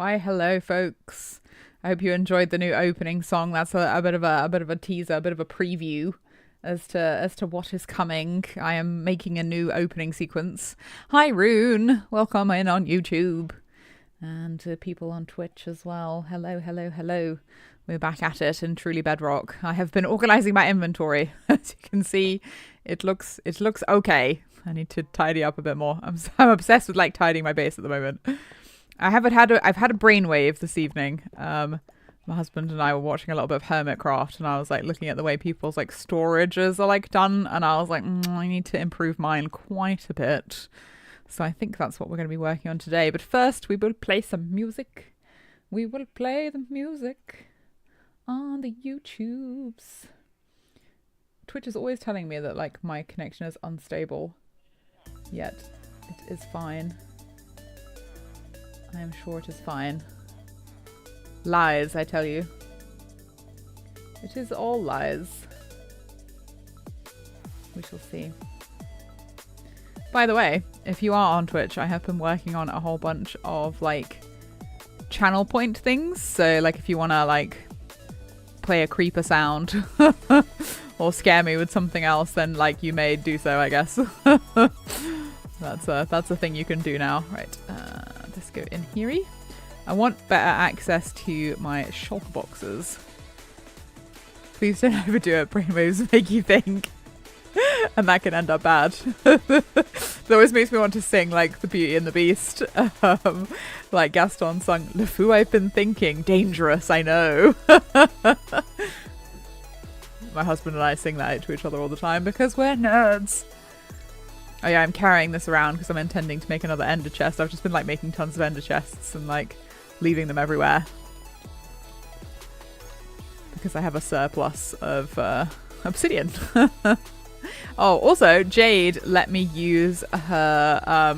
Why, hello, folks. I hope you enjoyed the new opening song. That's a bit of a teaser, a bit of a preview as to what is coming. I am making a new opening sequence. Hi, Rune. Welcome in on YouTube. And people on Twitch as well. Hello, hello, hello. We're back at it in Truly Bedrock. I have been organizing my inventory. As you can see, it looks okay. I need to tidy up a bit more. I'm obsessed with like tidying my base at the moment. I've had a brainwave this evening. My husband and I were watching a little bit of Hermitcraft, and I was like looking at the way people's like storages are like done, and I was like, I need to improve mine quite a bit. So I think that's what we're going to be working on today. But first, we will play some music. We will play the music on the YouTubes. Twitch is always telling me that like my connection is unstable, yet it is fine. I am sure it is fine. Lies, I tell you. It is all lies. We shall see. By the way, if you are on Twitch, I have been working on a whole bunch of like channel point things. So like if you want to like play a creeper sound or scare me with something else, then like you may do so, I guess. That's a thing you can do now. Right, let's go in here. I want better access to my shulker boxes. Please don't overdo it. Brainwaves make you think. And that can end up bad. It always makes me want to sing like the Beauty and the Beast. Like Gaston sung, "Le fou I've been thinking, dangerous, I know." My husband and I sing that to each other all the time because we're nerds. Oh yeah, I'm carrying this around because I'm intending to make another ender chest. I've just been like making tons of ender chests and like leaving them everywhere. Because I have a surplus of obsidian. Oh, also, Jade let me use her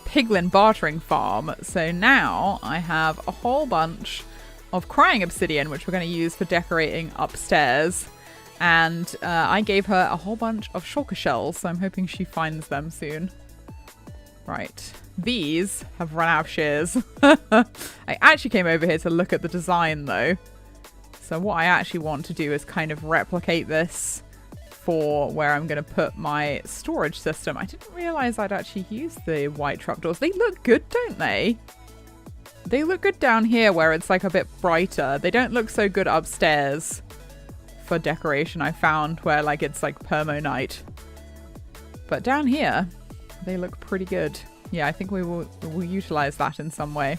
piglin bartering farm. So now I have a whole bunch of crying obsidian, which we're going to use for decorating upstairs. And I gave her a whole bunch of shulker shells, so I'm hoping she finds them soon. Right. These have run out of shears. I actually came over here to look at the design, though. So what I actually want to do is kind of replicate this for where I'm going to put my storage system. I didn't realize I'd actually use the white trapdoors. They look good, don't they? They look good down here where it's like a bit brighter. They don't look so good upstairs for decoration, I found, where like it's like permo night. But down here, they look pretty good. Yeah, I think we will utilize that in some way.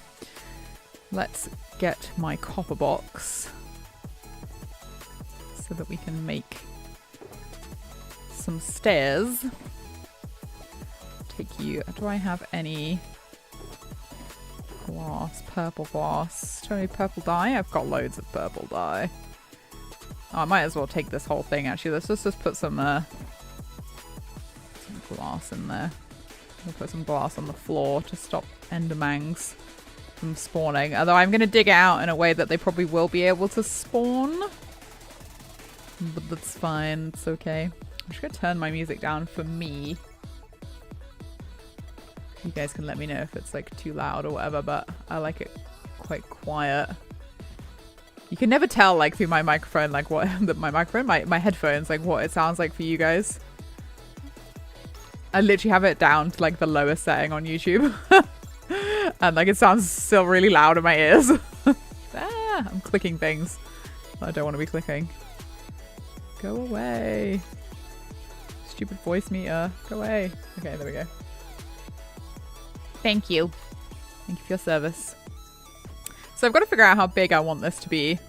Let's get my copper box so that we can make some stairs. Take you. Do I have any glass? Purple glass. Do I need purple dye? I've got loads of purple dye. Oh, I might as well take this whole thing, actually. Let's just put some glass in there. We'll put some glass on the floor to stop endermangs from spawning. Although I'm going to dig it out in a way that they probably will be able to spawn. But that's fine. It's okay. I'm just going to turn my music down for me. You guys can let me know if it's like too loud or whatever, but I like it quite quiet. You can never tell like through my microphone, like what my headphones, like what it sounds like for you guys. I literally have it down to like the lowest setting on YouTube. And like it sounds still really loud in my ears. I'm clicking things that I don't want to be clicking. Go away. Stupid voice meter. Go away. Okay, there we go. Thank you. Thank you for your service. So I've got to figure out how big I want this to be.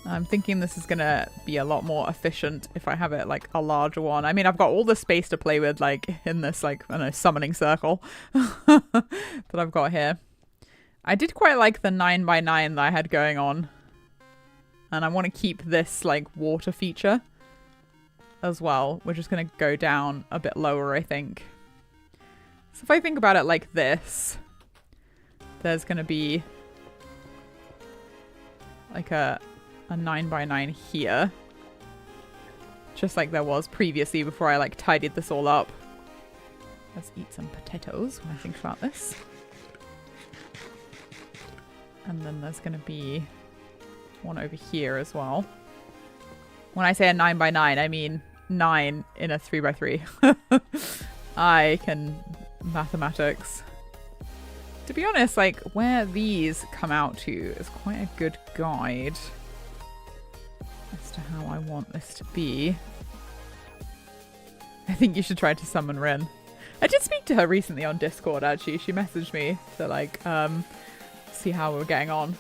I'm thinking this is going to be a lot more efficient if I have it like a larger one. I mean, I've got all the space to play with like in this like, I don't know, summoning circle that I've got here. I did quite like the 9x9 that I had going on. And I want to keep this like water feature as well. We're just going to go down a bit lower, I think. So if I think about it like this, there's going to be like a 9x9 here. Just like there was previously before I like tidied this all up. Let's eat some potatoes when I think about this. And then there's going to be one over here as well. When I say a 9x9, I mean 9 in a 3x3. I can mathematics. To be honest, like, where these come out to is quite a good guide as to how I want this to be. I think you should try to summon Rin. I did speak to her recently on Discord, actually. She messaged me to, like, see how we were getting on.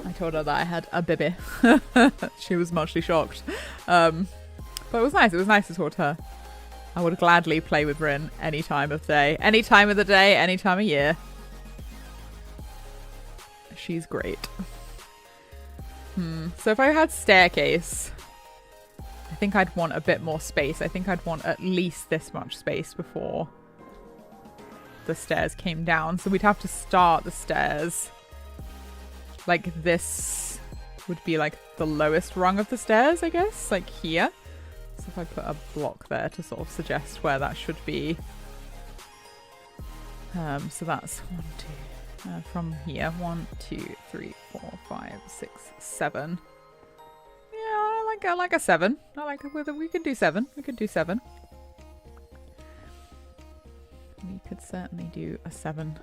I told her that I had a baby. She was muchly shocked. But it was nice. It was nice to talk to her. I would gladly play with Rin any time of day. Any time of the day, any time of year. She's great. So if I had staircase, I think I'd want a bit more space. I think I'd want at least this much space before the stairs came down. So we'd have to start the stairs. Like this would be like the lowest rung of the stairs, I guess. Like here. So if I put a block there to sort of suggest where that should be. So that's 1, 2, from here. 1, 2, 3, 4, 5, 6, 7. Yeah, I like a 7. I like it. We could do 7. We could do 7. We could certainly do a 7.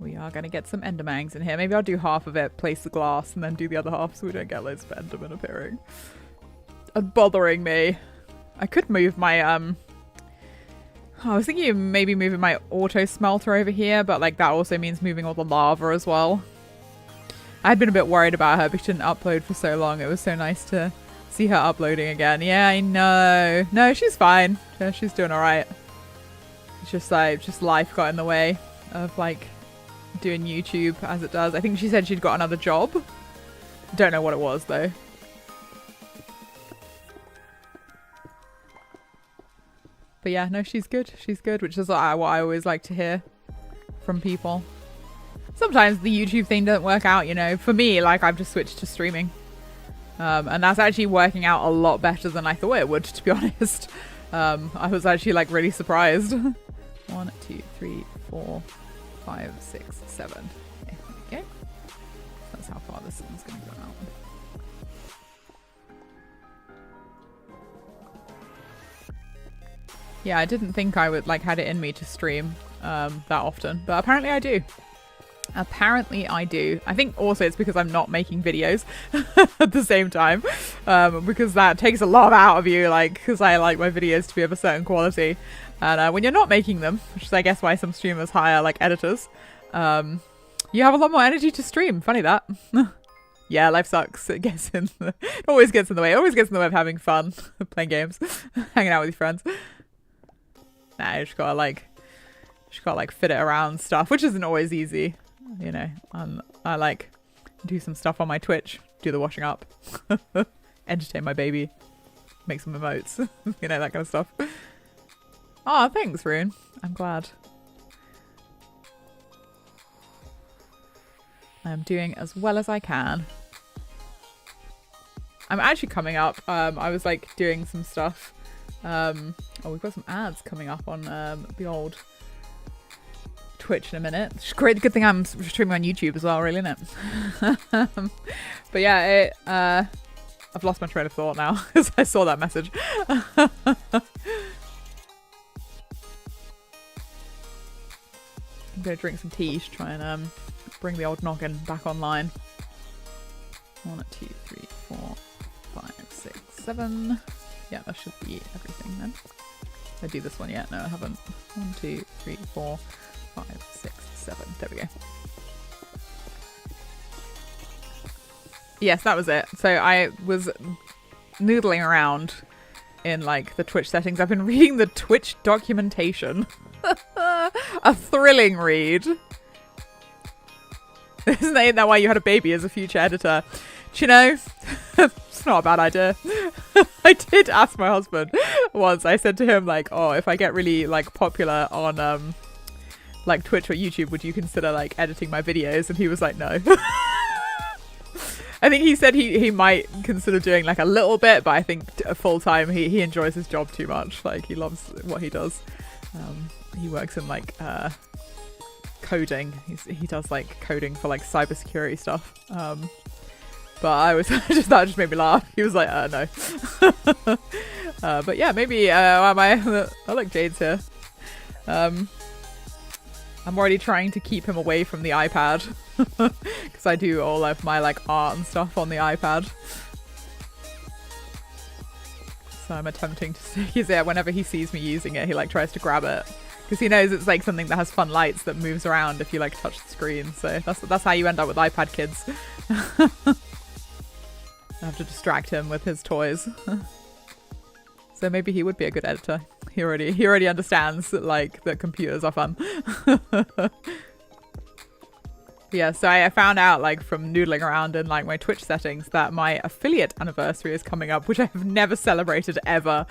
We are going to get some endermangs in here. Maybe I'll do half of it, place the glass, and then do the other half so we don't get loads of endermen appearing. And bothering me. I could move my, I was thinking of maybe moving my auto smelter over here, but like that also means moving all the lava as well. I'd been a bit worried about her because she didn't upload for so long. It was so nice to see her uploading again. Yeah, I know. No, she's fine. Yeah, she's doing alright. It's just like, just life got in the way of like doing YouTube as it does. I think she said she'd got another job. Don't know what it was though. But yeah, no, she's good. She's good, which is what I always like to hear from people. Sometimes the YouTube thing doesn't work out, you know. For me, like, I've just switched to streaming. And that's actually working out a lot better than I thought it would, to be honest. I was actually, like, really surprised. 1, 2, 3, 4, 5, 6, 7. Okay, there we go. That's how far this one's going to go out. Yeah, I didn't think I would, like, had it in me to stream that often. But apparently I do. Apparently I do. I think also it's because I'm not making videos at the same time. Because that takes a lot out of you, like, because I like my videos to be of a certain quality. And when you're not making them, which is I guess why some streamers hire, like, editors, you have a lot more energy to stream. Funny that. Yeah, life sucks. It gets in the, it always gets in the way. It always gets in the way of having fun, playing games, hanging out with your friends. Nah, you just gotta like fit it around stuff, which isn't always easy, you know. I like do some stuff on my Twitch, do the washing up, entertain my baby, make some emotes, you know, that kind of stuff. Oh, thanks, Rune. I'm glad. I'm doing as well as I can. I'm actually coming up. I was like doing some stuff. Oh, we've got some ads coming up on the old Twitch in a minute. It's great. Good thing I'm streaming on YouTube as well, really, isn't it? But yeah, I've lost my train of thought now because I saw that message. I'm gonna drink some tea to try and bring the old noggin back online. 1, 2, 3, 4, 5, 6, 7. Yeah, that should be everything then. Did I do this one yet? No, I haven't. 1, 2, 3, 4, 5, 6, 7. There we go. Yes, that was it. So I was noodling around in like the Twitch settings. I've been reading the Twitch documentation. A thrilling read. Isn't that why you had a baby as a future editor? Do you know, it's not a bad idea. I did ask my husband once. I said to him, like, oh, if I get really, like, popular on, like, Twitch or YouTube, would you consider, like, editing my videos? And he was like, no. I think he said he might consider doing, like, a little bit, but I think full-time he enjoys his job too much. Like, he loves what he does. He works in like coding. He does like coding for like cybersecurity stuff. But I was that just made me laugh. He was like, no. But yeah, maybe oh look, Jade's here. I'm already trying to keep him away from the iPad because I do all of my like art and stuff on the iPad. So I'm attempting to see, because whenever he sees me using it, he like tries to grab it because he knows it's like something that has fun lights that moves around if you like touch the screen. So that's how you end up with iPad kids. I have to distract him with his toys. So maybe he would be a good editor. He already understands that, like, that computers are fun. Yeah, so I found out, like, from noodling around in like my Twitch settings that my affiliate anniversary is coming up, which I have never celebrated ever.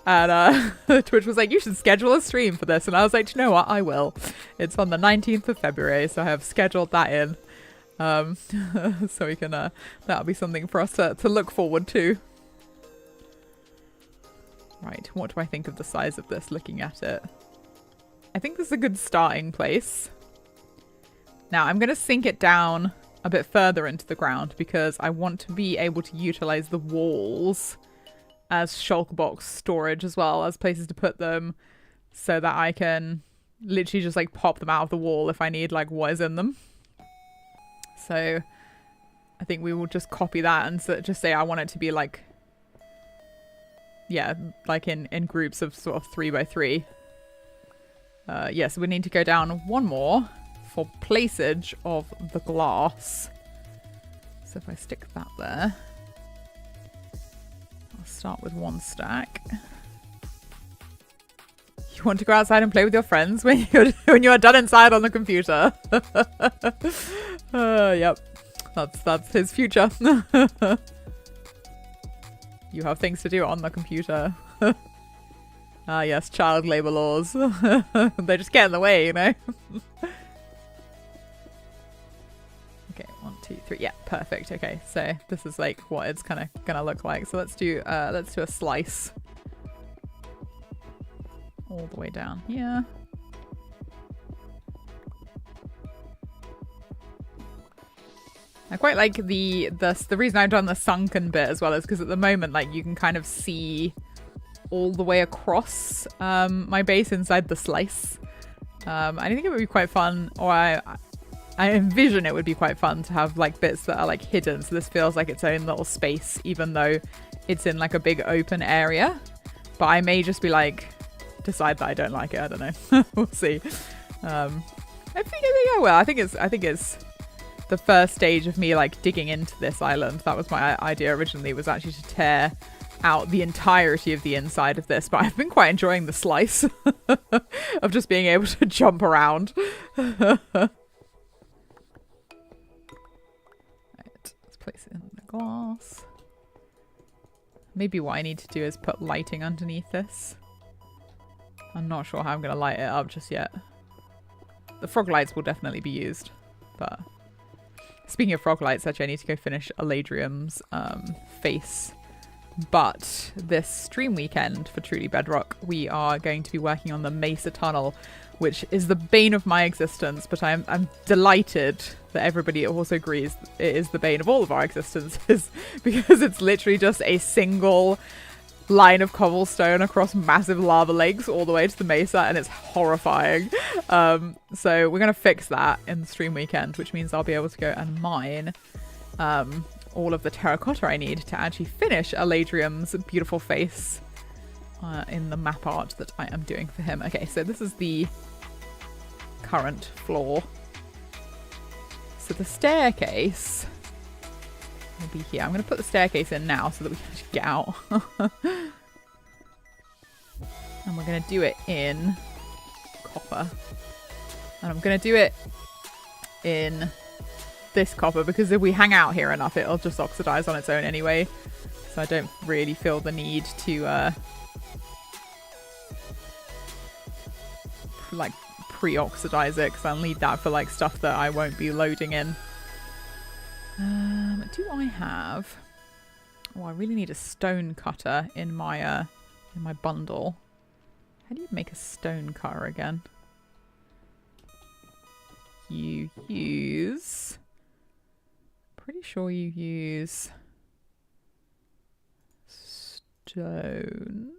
And Twitch was like, you should schedule a stream for this. And I was like, you know what? I will. It's on the 19th of February, so I have scheduled that in. So we can that'll be something for us to look forward to. Right, what do I think of the size of this looking at it? I think this is a good starting place. Now I'm going to sink it down a bit further into the ground because I want to be able to utilize the walls as shulker box storage as well, as places to put them, so that I can literally just like pop them out of the wall if I need like what is in them. So I think we will just copy that and just say I want it to be like, yeah, like in groups of sort of 3 by 3. Yeah, so we need to go down one more for placeage of the glass. So if I stick that there, I'll start with 1 stack. You want to go outside and play with your friends when you're done inside on the computer. Yep, that's his future. You have things to do on the computer. Ah, yes, child labor laws. They just get in the way, you know. Okay, 1, 2, 3. Yeah, perfect. Okay, so this is like what it's kind of gonna look like. So let's do a slice all the way down here. I quite like the reason I've done the sunken bit as well is because at the moment, like, you can kind of see all the way across my base inside the slice. I think it would be quite fun, or I envision it would be quite fun to have like bits that are like hidden, so this feels like its own little space, even though it's in like a big open area. But I may just be like, decide that I don't like it. I don't know. We'll see. I think I will. I think it's the first stage of me like digging into this island. That was my idea originally, was actually to tear out the entirety of the inside of this, but I've been quite enjoying the slice of just being able to jump around. Right, let's place it in the glass. Maybe what I need to do is put lighting underneath this. I'm not sure how I'm going to light it up just yet. The frog lights will definitely be used, but speaking of frog lights, actually I need to go finish Aladrium's face. But this stream weekend for Truly Bedrock, we are going to be working on the Mesa Tunnel, which is the bane of my existence, but I'm delighted that everybody also agrees it is the bane of all of our existences, because it's literally just a single line of cobblestone across massive lava lakes all the way to the mesa, and it's horrifying. So we're going to fix that in the stream weekend, which means I'll be able to go and mine all of the terracotta I need to actually finish Aladrium's beautiful face in the map art that I am doing for him. Okay, so this is the current floor. So the staircase will be here. I'm going to put the staircase in now so that we can actually get out. And we're going to do it in copper. And I'm going to do it in this copper because if we hang out here enough, it'll just oxidize on its own anyway. So I don't really feel the need to like pre-oxidize it, because I'll need that for like stuff that I won't be loading in. Do I have... Oh, I really need a stone cutter in my bundle. How do you make a stone cutter again? You use... Pretty sure you use... Stone...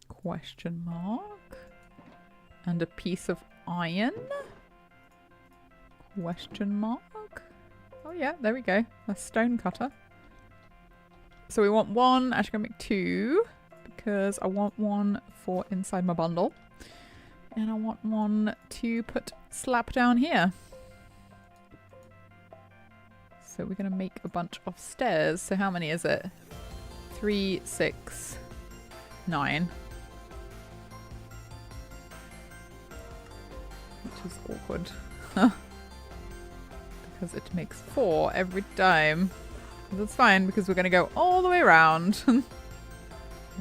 Question mark? And a piece of iron? Question mark? Oh yeah, there we go. A stone cutter. So we want one. Actually, I'm gonna make two because I want one for inside my bundle, and I want one to put slap down here. So we're gonna make a bunch of stairs. So how many is it? 3, 6, 9. Which is awkward. Because it makes 4 every time. That's fine because we're going to go all the way around. And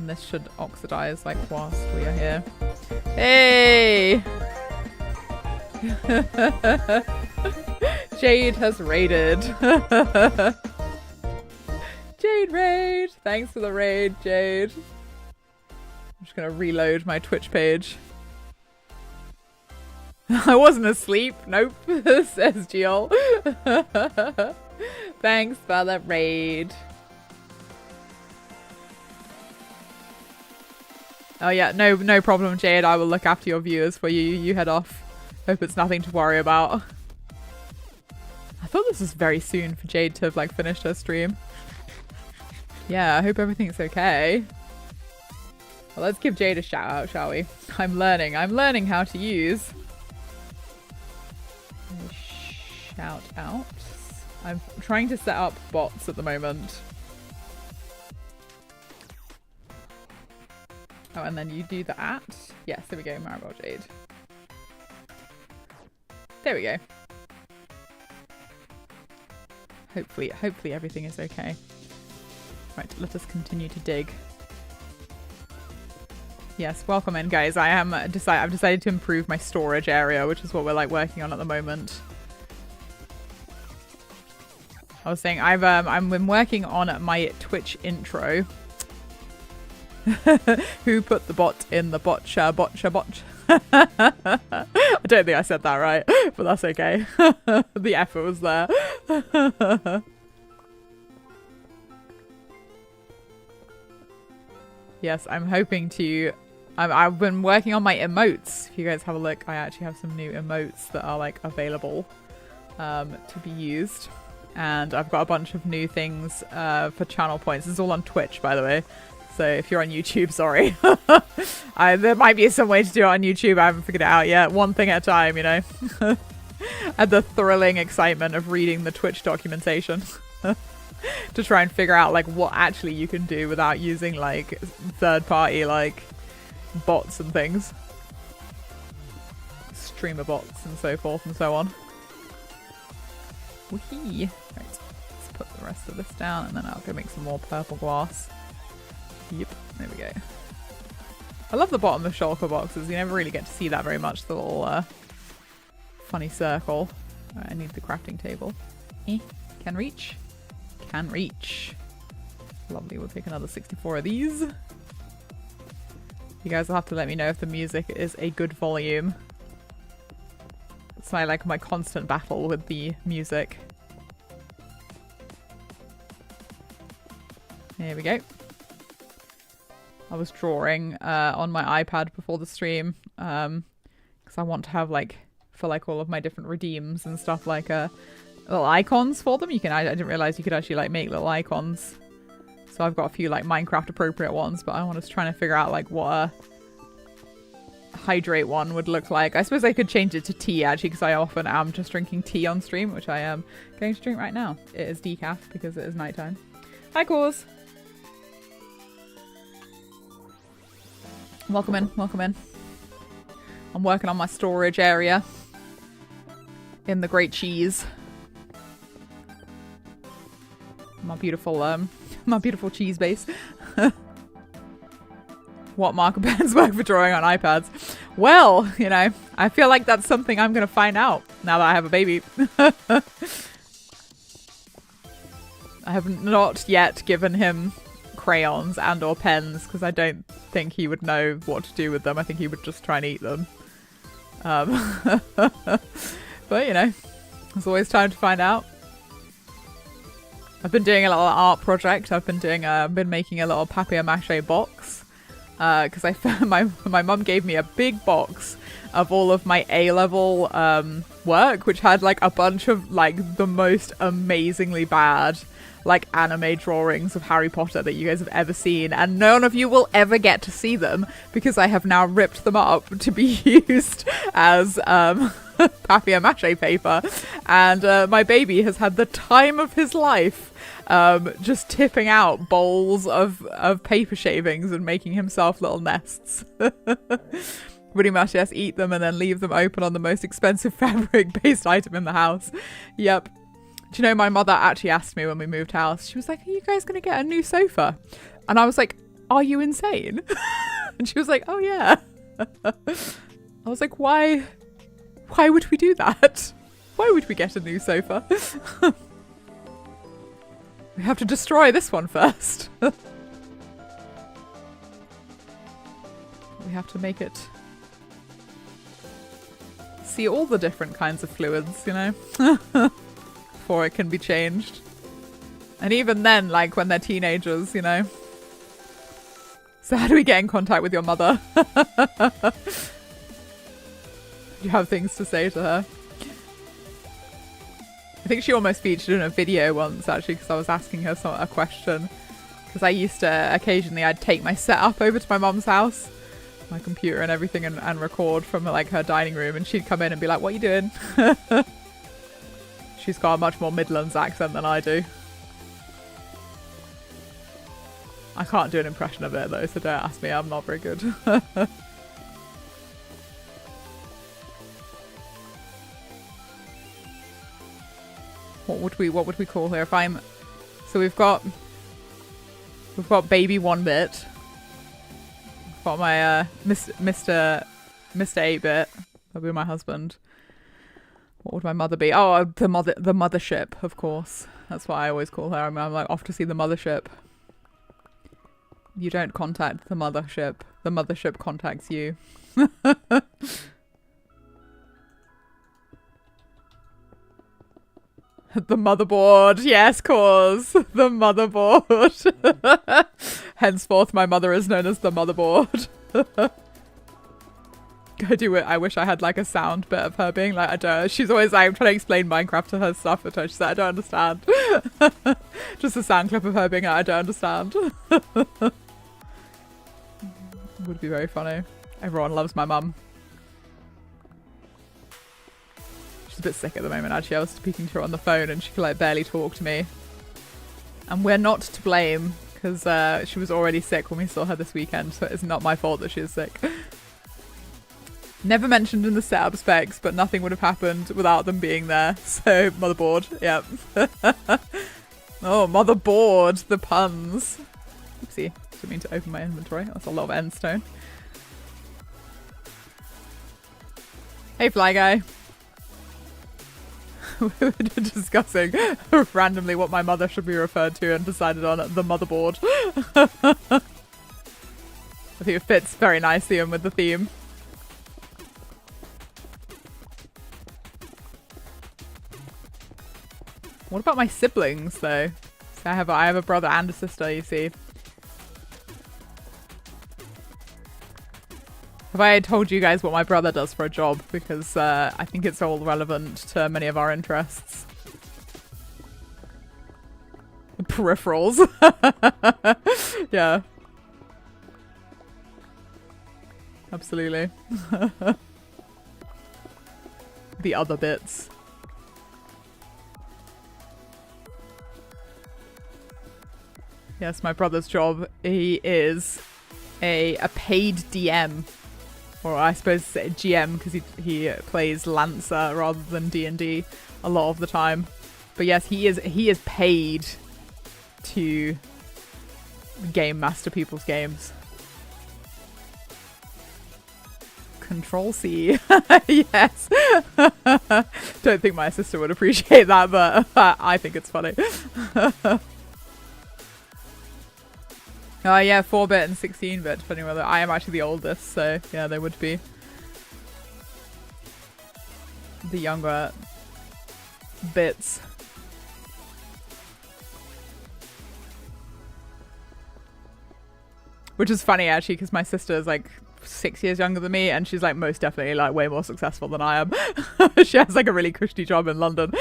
this should oxidize like whilst we are here. Hey! Jade has raided. Jade raid! Thanks for the raid, Jade. I'm just going to reload my Twitch page. I wasn't asleep. Nope, says Giol. Thanks for the raid. Oh yeah, no problem, Jade. I will look after your viewers for you. You head off. Hope it's nothing to worry about. I thought this was very soon for Jade to have like finished her stream. Yeah, I hope everything's okay. Well, let's give Jade a shout out, shall we? I'm learning how to use. Shout out. I'm trying to set up bots at the moment. Oh, and then you do the at. Yes, there we go, Maribel Jade. There we go. Hopefully everything is okay. Right, let us continue to dig. Yes, welcome in, guys. I've decided to improve my storage area, which is what we're like working on at the moment. I was saying I've been working on my Twitch intro. Who put the bot in the botcha? I don't think I said that right, but that's okay. The effort was there. Yes, I'm hoping to... I've been working on my emotes. If you guys have a look, I actually have some new emotes that are like available to be used. And I've got a bunch of new things for channel points. This is all on Twitch, by the way. So if you're on YouTube, sorry. There might be some way to do it on YouTube. I haven't figured it out yet. One thing at a time, you know. And the thrilling excitement of reading the Twitch documentation. To try and figure out like what actually you can do without using like third party like bots and things. Streamer bots and so forth and so on. Whee! Right, let's put the rest of this down and then I'll go make some more purple glass. Yep, there we go. I love the bottom of shulker boxes. You never really get to see that very much, the little funny circle. Right, I need the crafting table. Can reach. Can reach. Lovely, we'll take another 64 of these. You guys will have to let me know if the music is a good volume. It's my constant battle with the music. Here we go. I was drawing on my iPad before the stream because I want to have for all of my different redeems and stuff little icons for them. I didn't realize you could actually make little icons. So I've got a few Minecraft appropriate ones, but I was trying to figure out what a hydrate one would look like. I suppose I could change it to tea actually because I often am just drinking tea on stream, which I am going to drink right now. It is decaf because it is nighttime. Hi, Cause. Welcome in, welcome in. I'm working on my storage area in the Great Cheese. My beautiful cheese base. What marker pens work for drawing on iPads? Well, I feel like that's something I'm going to find out now that I have a baby. I have not yet given him crayons and or pens, because I don't think he would know what to do with them. I think he would just try and eat them. But, you know, there's always time to find out. I've been doing a little art project. I've been making a little papier-mâché box. Because I found my mum gave me a big box of all of my A-level work, which had like a bunch of like the most amazingly bad like anime drawings of Harry Potter that you guys have ever seen, and none of you will ever get to see them because I have now ripped them up to be used as papier-mâché paper, and my baby has had the time of his life just tipping out bowls of paper shavings and making himself little nests. Pretty much, yes, eat them and then leave them open on the most expensive fabric-based item in the house. Yep. Do you know, my mother actually asked me when we moved house, she was like, are you guys going to get a new sofa? And I was like, are you insane? And she was like, oh yeah. I was like, why would we do that? Why would we get a new sofa? We have to destroy this one first. We have to make it see all the different kinds of fluids, you know, before it can be changed. And even then, like when they're teenagers, you know. So how do we get in contact with your mother? You have things to say to her. I think she almost featured in a video once, actually, because I was asking her a question. Because I used to, occasionally, I'd take my setup over to my mum's house, my computer and everything, and record from like her dining room, and she'd come in and be like, what are you doing? She's got a much more Midlands accent than I do. I can't do an impression of it though, so don't ask me, I'm not very good. What would we call her if I'm... So we've got baby 1-bit. We've got my Mr. 8-bit. That'll be my husband. What would my mother be? Oh, the mothership, of course. That's what I always call her. I'm like, off to see the mothership. You don't contact the mothership. The mothership contacts you. The motherboard, yes, cause the motherboard. Henceforth, my mother is known as the motherboard. I do it. I wish I had like a sound bit of her being like, I don't. She's always like, I'm trying to explain Minecraft to her stuff, and she's like, I don't understand. Just a sound clip of her being like, I don't understand. Would be very funny. Everyone loves my mum. She's a bit sick at the moment, actually. I was speaking to her on the phone and she could like barely talk to me. And we're not to blame because she was already sick when we saw her this weekend, so it's not my fault that she is sick. Never mentioned in the setup specs, but nothing would have happened without them being there. So, motherboard, yep. Oh, motherboard, the puns. Oopsie, didn't mean to open my inventory. That's a lot of end stone. Hey, Fly Guy. We were discussing randomly what my mother should be referred to and decided on the motherboard. I think it fits very nicely in with the theme. What about my siblings, though? So I have a brother and a sister, you see. Have I told you guys what my brother does for a job? Because I think it's all relevant to many of our interests. Peripherals. Yeah. Absolutely. The other bits. Yes, my brother's job, he is a paid DM. Or I suppose GM, because he plays Lancer rather than D&D a lot of the time. But yes, he is paid to game master people's games. Control C. Yes. Don't think my sister would appreciate that, but I think it's funny. Oh yeah, 4-bit and 16-bit, depending whether I am actually the oldest, so yeah, they would be the younger bits. Which is funny actually, because my sister is like 6 years younger than me, and she's like most definitely like way more successful than I am. She has like a really cushy job in London.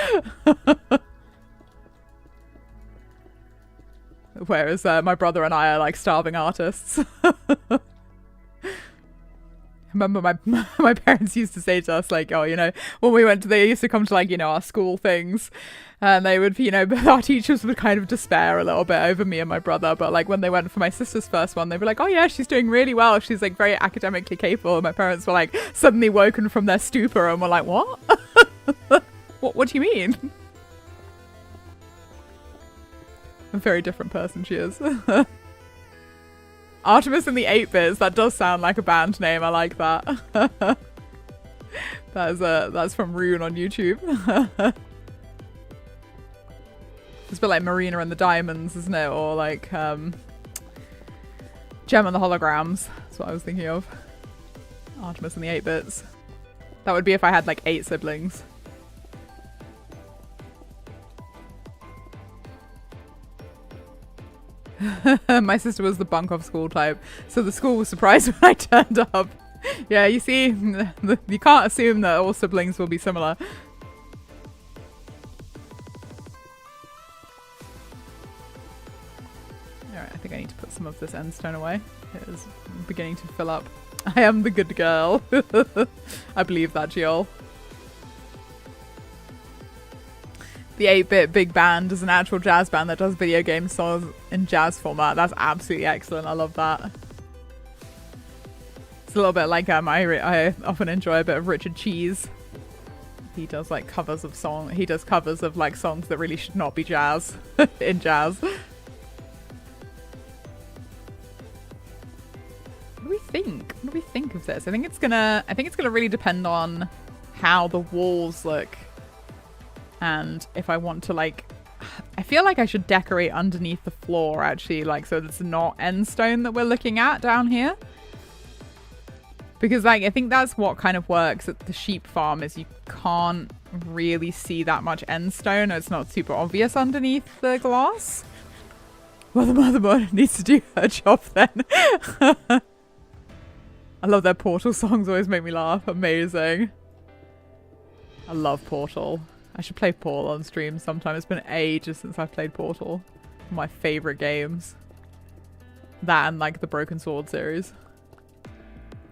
Whereas my brother and I are like starving artists. I remember my parents used to say to us, like, oh, you know, when we went to, they used to come to like, you know, our school things, and they would, you know, our teachers would kind of despair a little bit over me and my brother. But like when they went for my sister's first one, they were like, oh yeah, she's doing really well. She's like very academically capable. And my parents were like suddenly woken from their stupor and were like, what? What do you mean? A very different person she is. Artemis and the 8-Bits, that does sound like a band name. I like that. That's from Rune on YouTube. It's a bit like Marina and the Diamonds, isn't it? Or like Gem and the Holograms. That's what I was thinking of. Artemis and the 8-Bits. That would be if I had like 8 siblings. My sister was the bunk off school type, so the school was surprised when I turned up. Yeah, you see, you can't assume that all siblings will be similar. Alright, I think I need to put some of this end stone away. It is beginning to fill up. I am the good girl. I believe that, Jiol. The 8-Bit Big Band is an actual jazz band that does video game songs in jazz format. That's absolutely excellent. I love that. It's a little bit like I often enjoy a bit of Richard Cheese. He does like covers of he does covers of like songs that really should not be jazz in jazz. What do we think? What do we think of this? I think it's gonna really depend on how the walls look. And if I want to like, I feel like I should decorate underneath the floor actually, like so it's not end stone that we're looking at down here. Because like, I think that's what kind of works at the sheep farm is you can't really see that much end stone. It's not super obvious underneath the glass. Well, the motherboard needs to do her job then. I love their Portal songs, always make me laugh. Amazing. I love Portal. I should play Portal on stream sometime. It's been ages since I've played Portal. One of my favourite games. That and like the Broken Sword series.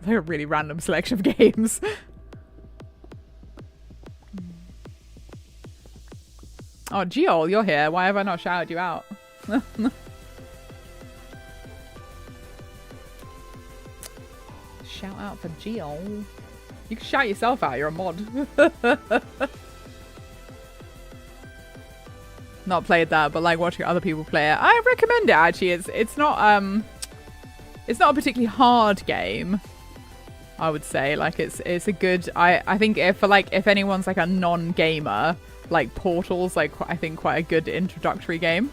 They're a really random selection of games. Oh, Geol, you're here. Why have I not shouted you out? Shout out for Geol. You can shout yourself out. You're a mod. Not played that, but like watching other people play it, I recommend it actually. It's not a particularly hard game, I would say. Like it's a good, I think if anyone's like a non-gamer, like Portal's like I think quite a good introductory game.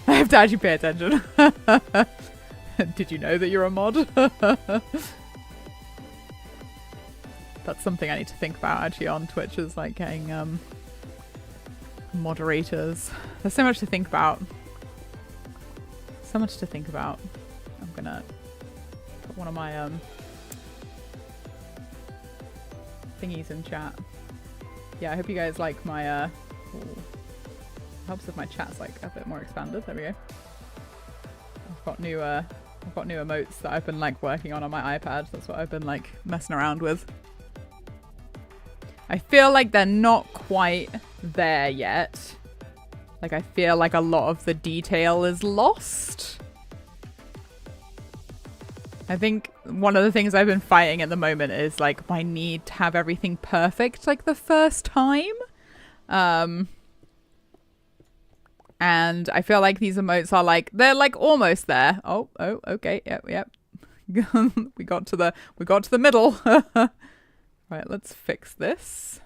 I have to actually pay attention. Did you know that you're a mod? That's something I need to think about actually on Twitch, is like getting moderators. There's so much to think about. So much to think about. I'm gonna put one of my thingies in chat. Yeah, I hope you guys like my helps if my chat's like a bit more expanded. There we go. I've got new emotes that I've been like working on my iPad. That's what I've been like messing around with. I feel like they're not quite there yet. Like I feel like a lot of the detail is lost. I think one of the things I've been fighting at the moment is like my need to have everything perfect like the first time. And I feel like these emotes are like, they're like almost there. Oh, okay. Yep. we got to the middle. Right, let's fix this.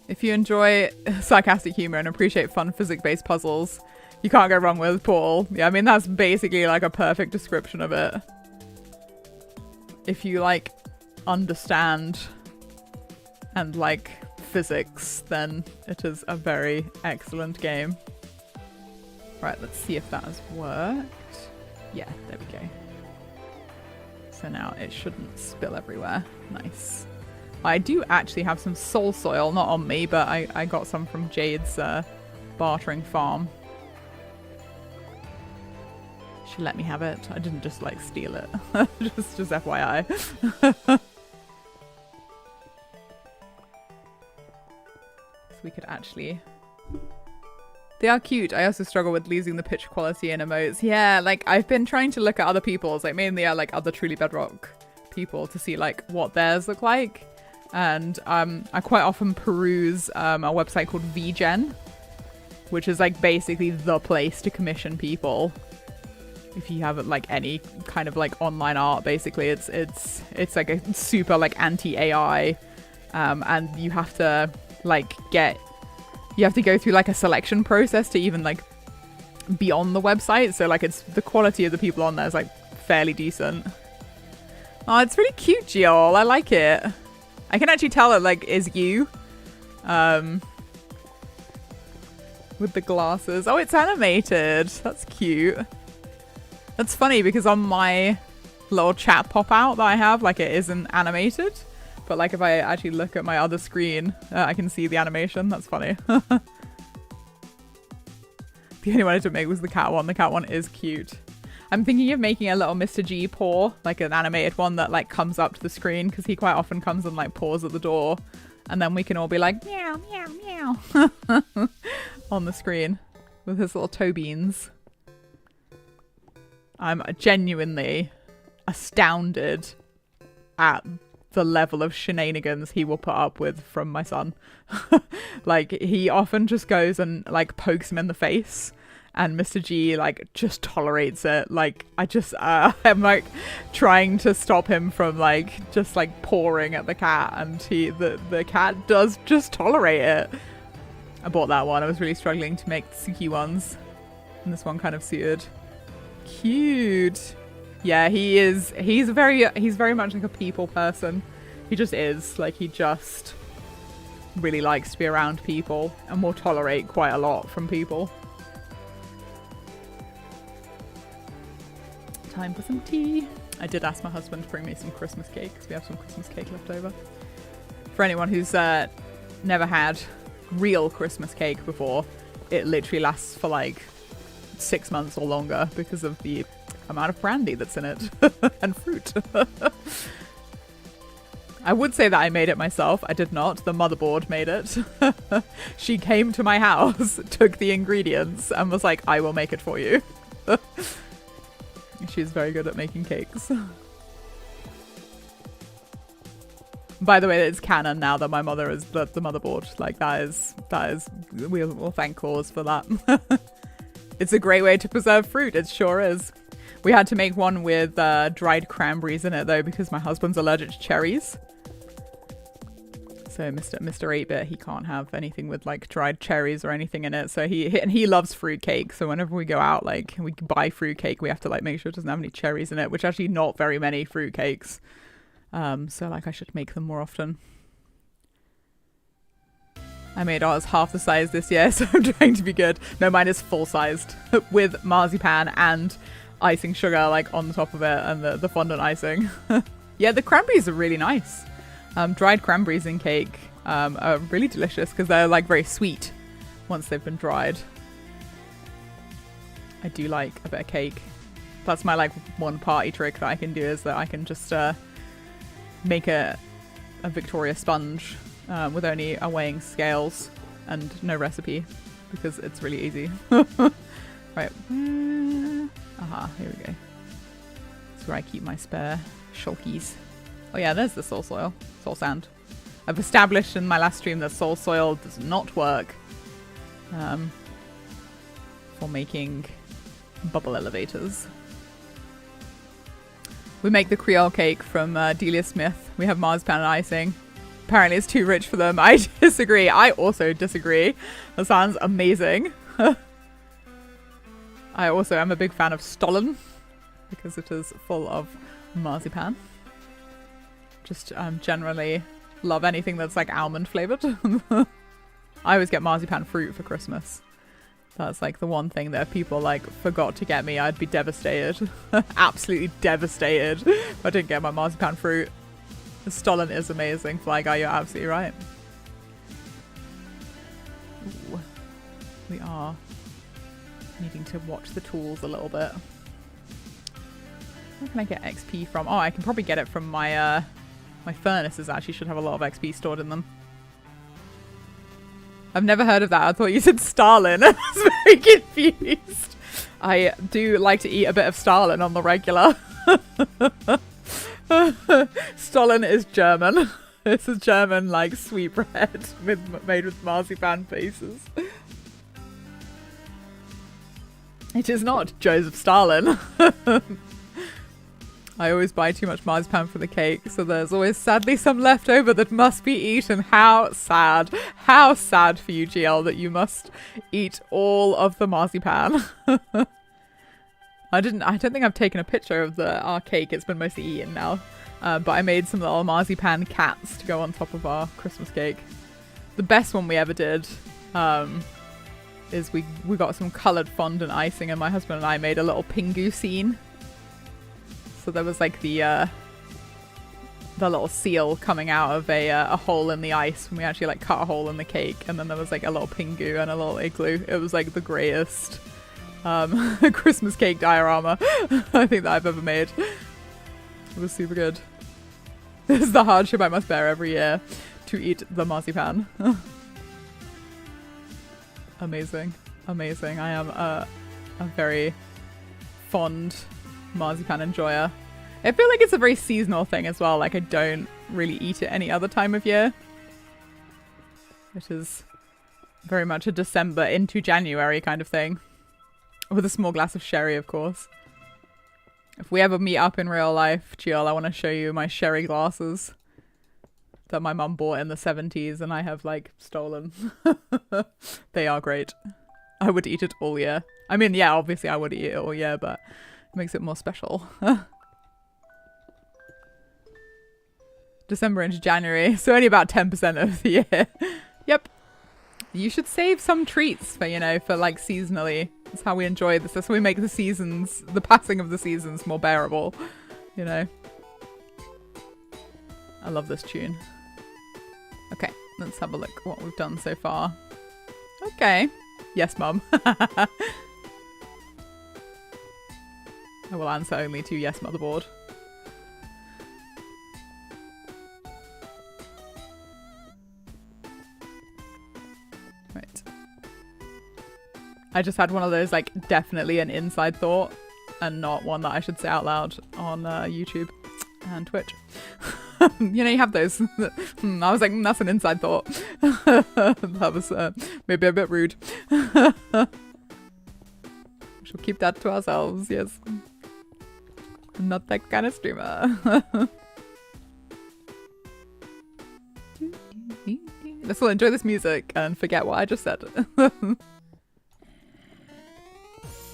If you enjoy sarcastic humor and appreciate fun physics-based puzzles, You can't go wrong with Paul. Yeah, I mean, that's basically like a perfect description of it. If you like understand and like physics, then it is a very excellent game. Right, let's see if that has worked. Yeah, there we go. So now it shouldn't spill everywhere. Nice. I do actually have some soul soil, not on me, but I got some from Jade's bartering farm. She let me have it. I didn't just like steal it. just FYI. So we could actually... They are cute. I also struggle with losing the picture quality in emotes. Yeah, like I've been trying to look at other people's, like mainly like other truly Bedrock people to see like what theirs look like. And I quite often peruse a website called VGen, which is like basically the place to commission people. If you have like any kind of like online art, basically it's like a super like anti-AI, and you have to like you have to go through like a selection process to even like be on the website. So like it's the quality of the people on there is like fairly decent. Oh, it's really cute, Giol. I like it. I can actually tell it like is you, with the glasses. Oh, it's animated. That's cute. That's funny because on my little chat pop out that I have, like it isn't animated. But like if I actually look at my other screen, I can see the animation. That's funny. The only one I didn't make was the cat one. The cat one is cute. I'm thinking of making a little Mr. G paw, like an animated one that like comes up to the screen because he quite often comes and like paws at the door. And then we can all be like, meow, meow, meow on the screen with his little toe beans. I'm genuinely astounded at the level of shenanigans he will put up with from my son. Like he often just goes and like pokes him in the face, and Mr. G like just tolerates it. Like I'm like trying to stop him from like just like pawing at the cat, and the cat does just tolerate it. I bought that one. I was really struggling to make Suki ones, and this one kind of suited. Cute. Yeah, he's very much like a people person. He just is. Like he just really likes to be around people and will tolerate quite a lot from people. Time for some tea. I did ask my husband to bring me some Christmas cake because we have some Christmas cake left over. For anyone who's never had real Christmas cake before, it literally lasts for like 6 months or longer because of the amount of brandy that's in it and fruit. I would say that I made it myself. I did not. The motherboard made it. She came to my house, took the ingredients, and was like, I will make it for you. She's very good at making cakes. By the way, it's canon now that my mother is the motherboard. Like that is we'll thank Claus for that. It's a great way to preserve fruit. It sure is. We had to make one with dried cranberries in it though, because my husband's allergic to cherries. So Mr. 8-bit, he can't have anything with like dried cherries or anything in it. So he loves fruit cake. So whenever we go out, like we buy fruit cake, we have to like make sure it doesn't have any cherries in it, which actually not very many fruit cakes. So like I should make them more often. I made ours half the size this year, so I'm trying to be good. No, mine is full sized with marzipan and icing sugar like on the top of it and the fondant icing. Yeah, the cranberries are really nice. Dried cranberries in cake are really delicious because they're like very sweet once they've been dried. I do like a bit of cake. That's my like one party trick that I can do, is that I can just make a Victoria sponge with only a weighing scales and no recipe because it's really easy. Right. Aha, here we go. That's where I keep my spare shulkies. Oh yeah, there's the soul soil. Soul sand. I've established in my last stream that soul soil does not work for making bubble elevators. We make the Creole cake from Delia Smith. We have marzipan and icing. Apparently it's too rich for them. I disagree. I also disagree. That sounds amazing. I also am a big fan of Stollen because it is full of marzipan. Just generally love anything that's like almond flavored. I always get marzipan fruit for Christmas. That's like the one thing that if people like forgot to get me, I'd be devastated. Absolutely devastated if I didn't get my marzipan fruit. The Stollen is amazing. Fly Guy, you're absolutely right. Ooh. We are needing to watch the tools a little bit. Where can I get XP from? Oh, I can probably get it from my my furnaces. Actually should have a lot of XP stored in them. I've never heard of that. I thought you said Stalin. I was very confused. I do like to eat a bit of Stalin on the regular. Stollen is German. It's a German like sweetbread made with marzipan faces. It is not Joseph Stalin. I always buy too much marzipan for the cake, so there's always sadly some left over that must be eaten. How sad. How sad for you, GL, that you must eat all of the marzipan. I don't think I've taken a picture of our cake. It's been mostly eaten now. But I made some little marzipan cats to go on top of our Christmas cake. The best one we ever did is we got some coloured fondant icing, and my husband and I made a little Pingu scene. So there was like the little seal coming out of a hole in the ice when we actually like cut a hole in the cake, and then there was like a little Pingu and a little igloo. It was like the greatest Christmas cake diorama I think that I've ever made. It was super good. This is the hardship I must bear every year, to eat the marzipan. Amazing. Amazing. I am a very fond marzipan enjoyer. I feel like it's a very seasonal thing as well. Like I don't really eat it any other time of year. It is very much a December into January kind of thing. With a small glass of sherry, of course. If we ever meet up in real life, Jill, I want to show you my sherry glasses that my mum bought in the 70s and I have like stolen. They are great. I would eat it all year. I mean, yeah, obviously I would eat it all year, but it makes it more special. December into January, so only about 10% of the year. Yep. You should save some treats for, you know, for like seasonally. That's how we enjoy this. That's how we make the seasons, the passing of the seasons more bearable, you know. I love this tune. Okay, let's have a look at what we've done so far. Okay. Yes, Mum. I will answer only to yes, motherboard. Right. I just had one of those, like, definitely an inside thought and not one that I should say out loud on YouTube and Twitch. You know, you have those. I was like, that's an inside thought. That was maybe a bit rude. We shall keep that to ourselves, yes. I'm not that kind of streamer. Let's all enjoy this music and forget what I just said.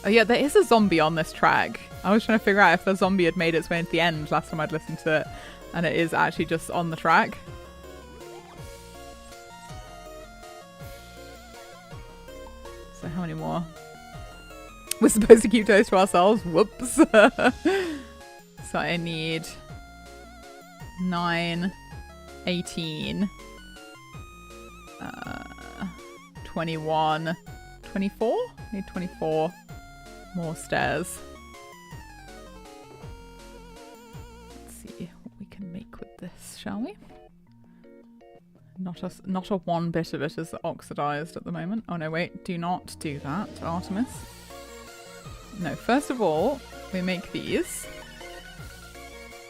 Oh yeah, there is a zombie on this track. I was trying to figure out if the zombie had made its way into the end last time I'd listened to it. And it is actually just on the track. So how many more? We're supposed to keep those to ourselves. Whoops. So I need 9, 18, 21, 24? I need 24 more stairs. Let's see what we can make with this, shall we? Not a one bit of it is oxidized at the moment. Oh no, wait, do not do that, Artemis. No, first of all, we make these.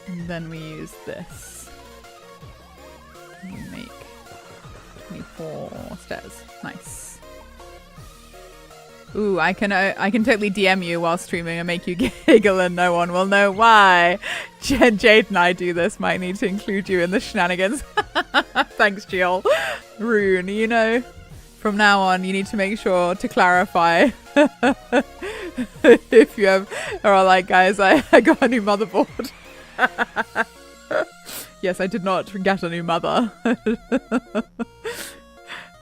And then we use this. And we make 24 stairs. Nice. Ooh, I can totally DM you while streaming and make you giggle and no one will know why. Jade and I do this. Might need to include you in the shenanigans. Thanks, Jill. Rune, you know, from now on you need to make sure to clarify If you have, or like, guys, I got a new motherboard. Yes, I did not get a new mother.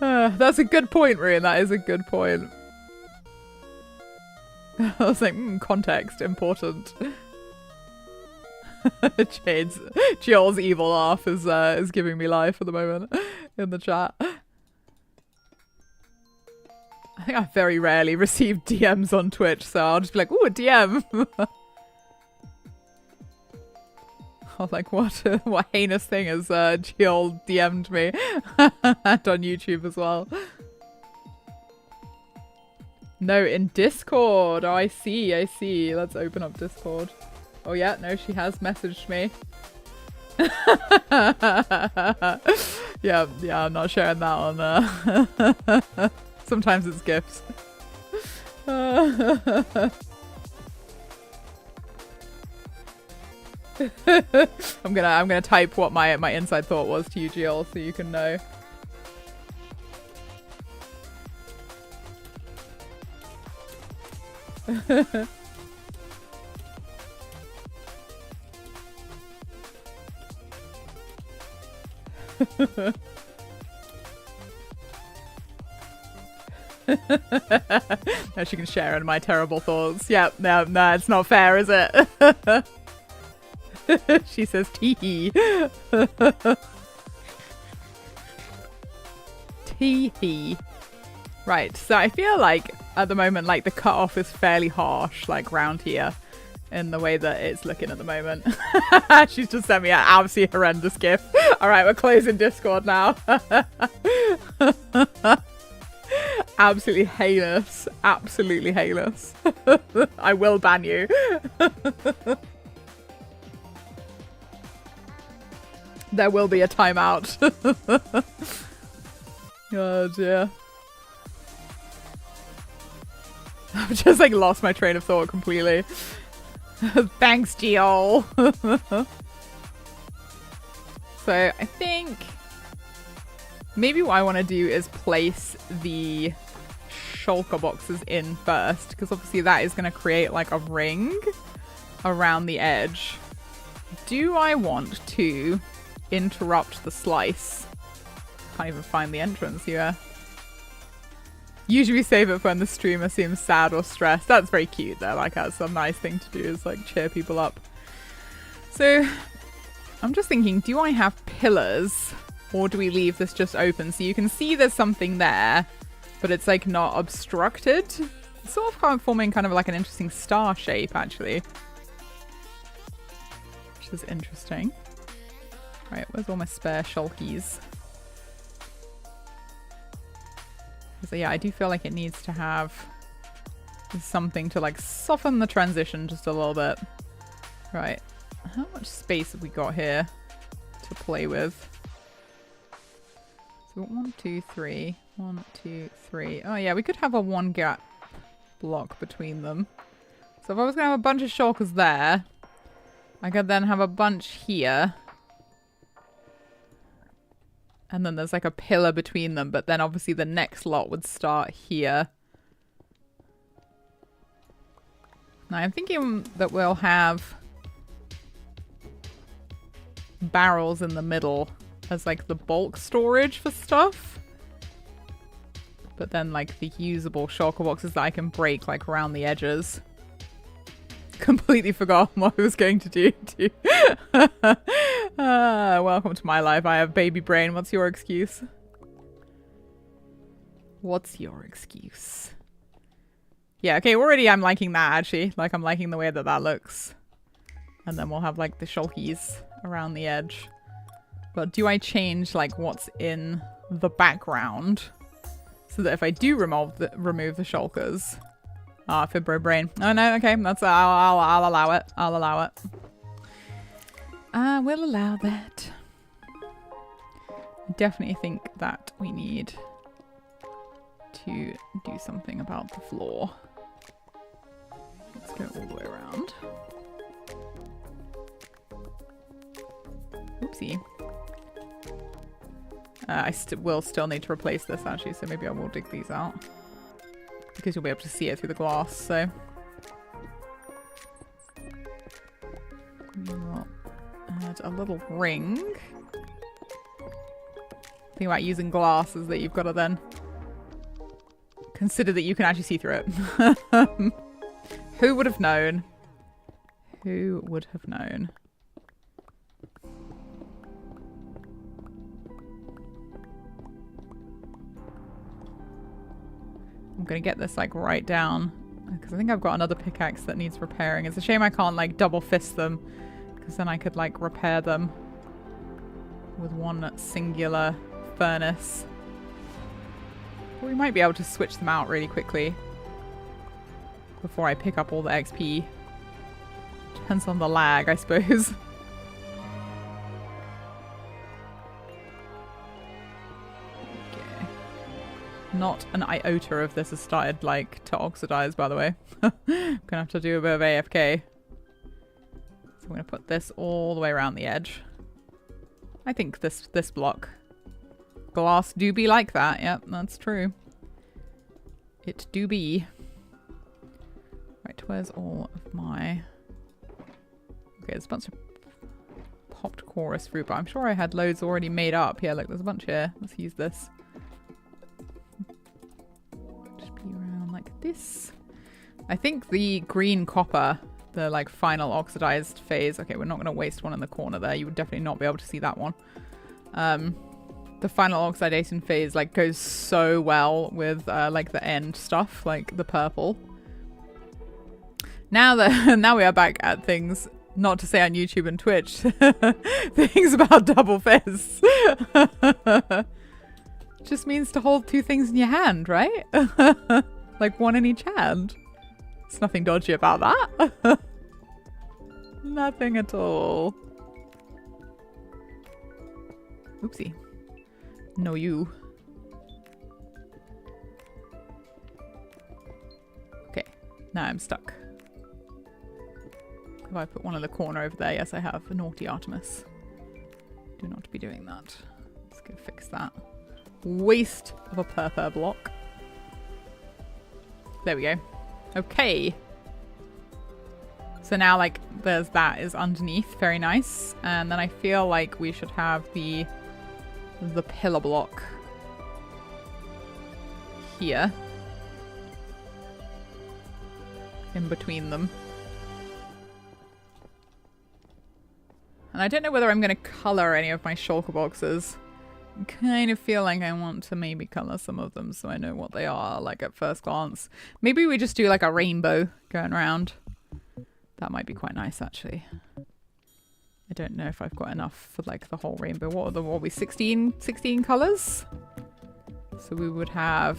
That's a good point, Rian. That is a good point. I was like, context, important. Jill's evil laugh is giving me life at the moment in the chat. I think I very rarely receive DMs on Twitch, so I'll just be like, ooh, a DM. I was like, what heinous thing has Jill DM'd me? And on YouTube as well. No, in Discord. Oh, I see. Let's open up Discord. Oh yeah, no, she has messaged me. Yeah, I'm not sharing that on sometimes it's gifts. I'm gonna type what my inside thought was to you, Jill, so you can know. Now she can share in my terrible thoughts. Yep, no, it's not fair, is it? She says tee. Tee. Right, so I feel like at the moment, like the cutoff is fairly harsh, like round here, in the way that it's looking at the moment. She's just sent me an absolutely horrendous gif. All right, we're closing Discord now. Absolutely heinous. Absolutely heinous. I will ban you. There will be a timeout. Oh dear. I've just like lost my train of thought completely. Thanks, Gio. So I think maybe what I want to do is place the shulker boxes in first, because obviously that is going to create like a ring around the edge. Do I want to interrupt the slice? Can't even find the entrance here. Usually save it for when the streamer seems sad or stressed. That's very cute though. Like that's a nice thing to do, is like cheer people up. So I'm just thinking, do I have pillars or do we leave this just open? So you can see there's something there, but it's like not obstructed. It's sort of forming kind of like an interesting star shape actually. Which is interesting. Right, where's all my spare shulkies? So yeah, I do feel like it needs to have something to like soften the transition just a little bit. Right, how much space have we got here to play with? So 1, 2, 3. 1, 2, 3. Oh yeah, we could have a 1 gap block between them. So if I was gonna have a bunch of shulkers there, I could then have a bunch here. And then there's like a pillar between them, but then obviously the next lot would start here. Now I'm thinking that we'll have barrels in the middle as like the bulk storage for stuff. But then like the usable shulker boxes that I can break like around the edges. Completely forgot what I was going to do too. Welcome to my life. I have baby brain. What's your excuse? What's your excuse? Yeah, okay, already I'm liking that actually. Like I'm liking the way that that looks. And then we'll have like the shulkies around the edge. But do I change like what's in the background so that if I do remove the shulkers? Ah, Fibro brain. Oh no, okay, that's I'll allow it. I'll allow it. I will allow that. I definitely think that we need to do something about the floor. Let's go all the way around. Oopsie. I will still need to replace this actually, so maybe I will dig these out. Because you'll be able to see it through the glass, so. add a little ring. Thing about using glass is that you've got to then consider that you can actually see through it. Who would have known? Who would have known? I'm gonna get this like right down because I think I've got another pickaxe that needs repairing. It's a shame I can't like double fist them because then I could like repair them with one singular furnace. But we might be able to switch them out really quickly before I pick up all the XP. Depends on the lag, I suppose. Okay. Not an iota of this has started like to oxidize, by the way. I'm gonna have to do a bit of AFK. So I'm gonna put this all the way around the edge. I think this block. Glass do be like that. Yep, that's true. It do be. Right, where's all of my... Okay, there's a bunch of popped chorus fruit, but I'm sure I had loads already made up. Yeah, look, there's a bunch here. Let's use this. Just be around like this. I think the green copper, the like final oxidized phase. Okay, we're not going to waste one in the corner there. You would definitely not be able to see that one. The final oxidation phase like goes so well with like the end stuff, like the purple. Now that now we are back at things, not to say on YouTube and Twitch, things about double fists. Just means to hold two things in your hand, right? Like one in each hand. There's nothing dodgy about that. Nothing at all. Oopsie. No, you. Okay, now I'm stuck. Have I put one in the corner over there? Yes, I have. Naughty Artemis. Do not be doing that. Let's go fix that. Waste of a purple block. There we go. Okay. So now, like, there's that is underneath. Very nice. And then I feel like we should have the pillar block here in between them. And I don't know whether I'm going to color any of my shulker boxes. I kind of feel like I want to maybe color some of them so I know what they are, like at first glance. Maybe we just do like a rainbow going around. That might be quite nice, actually. I don't know if I've got enough for like the whole rainbow. What are we, 16 colors? So we would have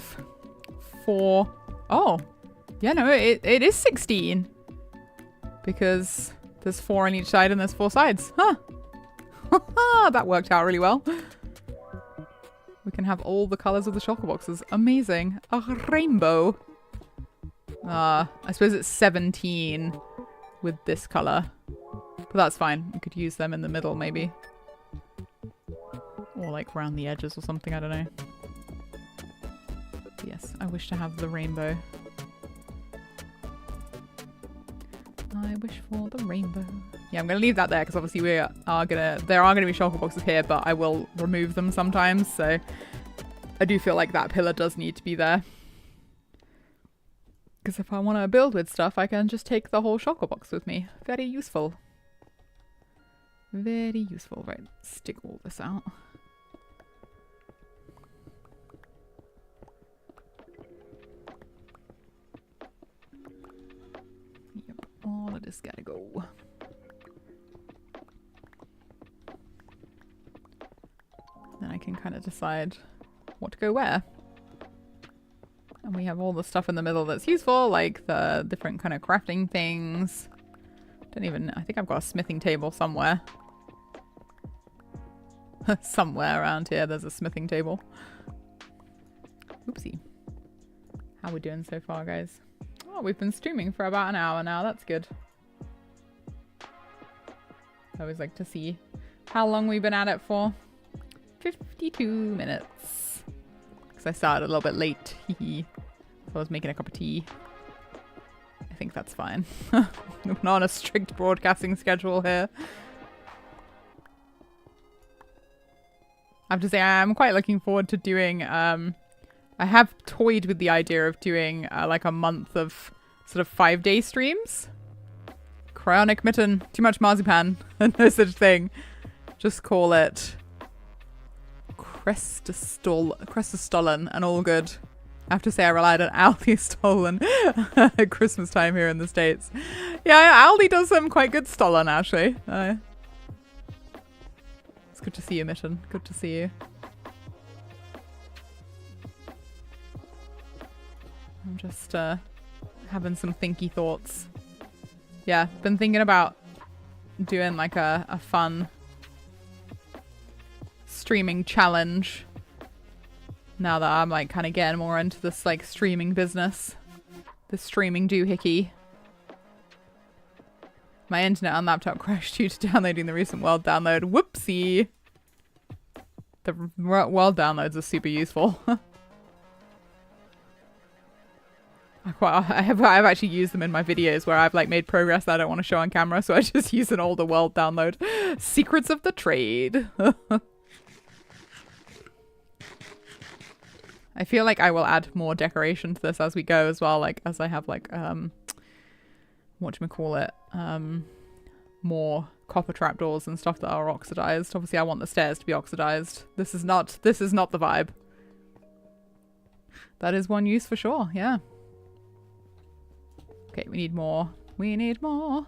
4. Oh, yeah, no, it is 16. Because there's 4 on each side and there's 4 sides. Huh. That worked out really well. We can have all the colors of the shulker boxes. Amazing. A rainbow. I suppose it's 17 with this color. But that's fine. We could use them in the middle, maybe. Or like around the edges or something, I don't know. Yes, I wish to have the rainbow. I wish for the rainbow. Yeah, I'm going to leave that there because obviously there are going to be shulker boxes here, but I will remove them sometimes. So I do feel like that pillar does need to be there. Because if I want to build with stuff, I can just take the whole shulker box with me. Very useful. Very useful. Right, stick all this out. Yep, all of this gotta go. Then I can kind of decide what to go where. And we have all the stuff in the middle that's useful, like the different kind of crafting things. I think I've got a smithing table somewhere. Somewhere around here there's a smithing table. Oopsie. How are we doing so far, guys? Oh, we've been streaming for about an hour now. That's good. I always like to see how long we've been at it for. 52 minutes. Because I started a little bit late. So I was making a cup of tea. I think that's fine. We're not on a strict broadcasting schedule here. I have to say I'm quite looking forward to doing, I have toyed with the idea of doing like a month of sort of 5-day streams. Cryonic mitten, too much marzipan, no such thing. Just call it Crestastollen and all good. I have to say I relied on Aldi Stollen at Christmas time here in the States. Yeah, Aldi does some quite good Stollen actually. It's good to see you, Mitten. Good to see you. I'm just having some thinky thoughts. Yeah, been thinking about doing like a fun streaming challenge now that I'm like kind of getting more into this like streaming business. The streaming doohickey. My internet on laptop crashed due to downloading the recent world download. Whoopsie! The world downloads are super useful. I've actually used them in my videos where I've like made progress that I don't want to show on camera, so I just use an older world download. Secrets of the trade. I feel like I will add more decoration to this as we go as well, like as I have like whatchamacallit, more copper trapdoors and stuff that are oxidized. Obviously I want the stairs to be oxidized. This is not the vibe. That is one use for sure, yeah. Okay, we need more. We need more.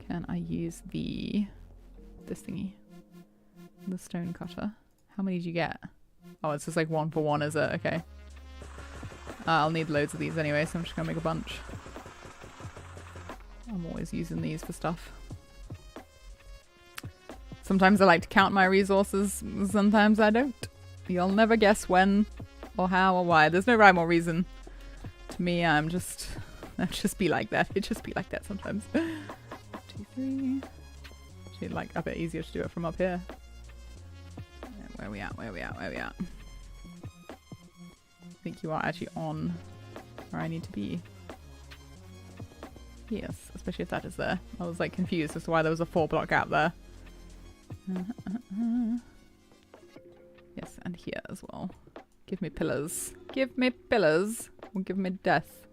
Can I use this thingy? The stone cutter. How many do you get? Oh, it's just like 1 for 1, is it? Okay. I'll need loads of these anyway, so I'm just gonna make a bunch. I'm always using these for stuff. Sometimes I like to count my resources, sometimes I don't. You'll never guess when or how or why. There's no rhyme or reason. To me, I'll just be like that. It just be like that sometimes. 2, 3. Actually, like a bit easier to do it from up here. Where we at? Where we at? Where we at? I think you are actually on where I need to be. Yes, especially if that is there. I was like confused as to why there was a 4-block gap there. Yes, and here as well. Give me pillars. Give me pillars. Or give me death.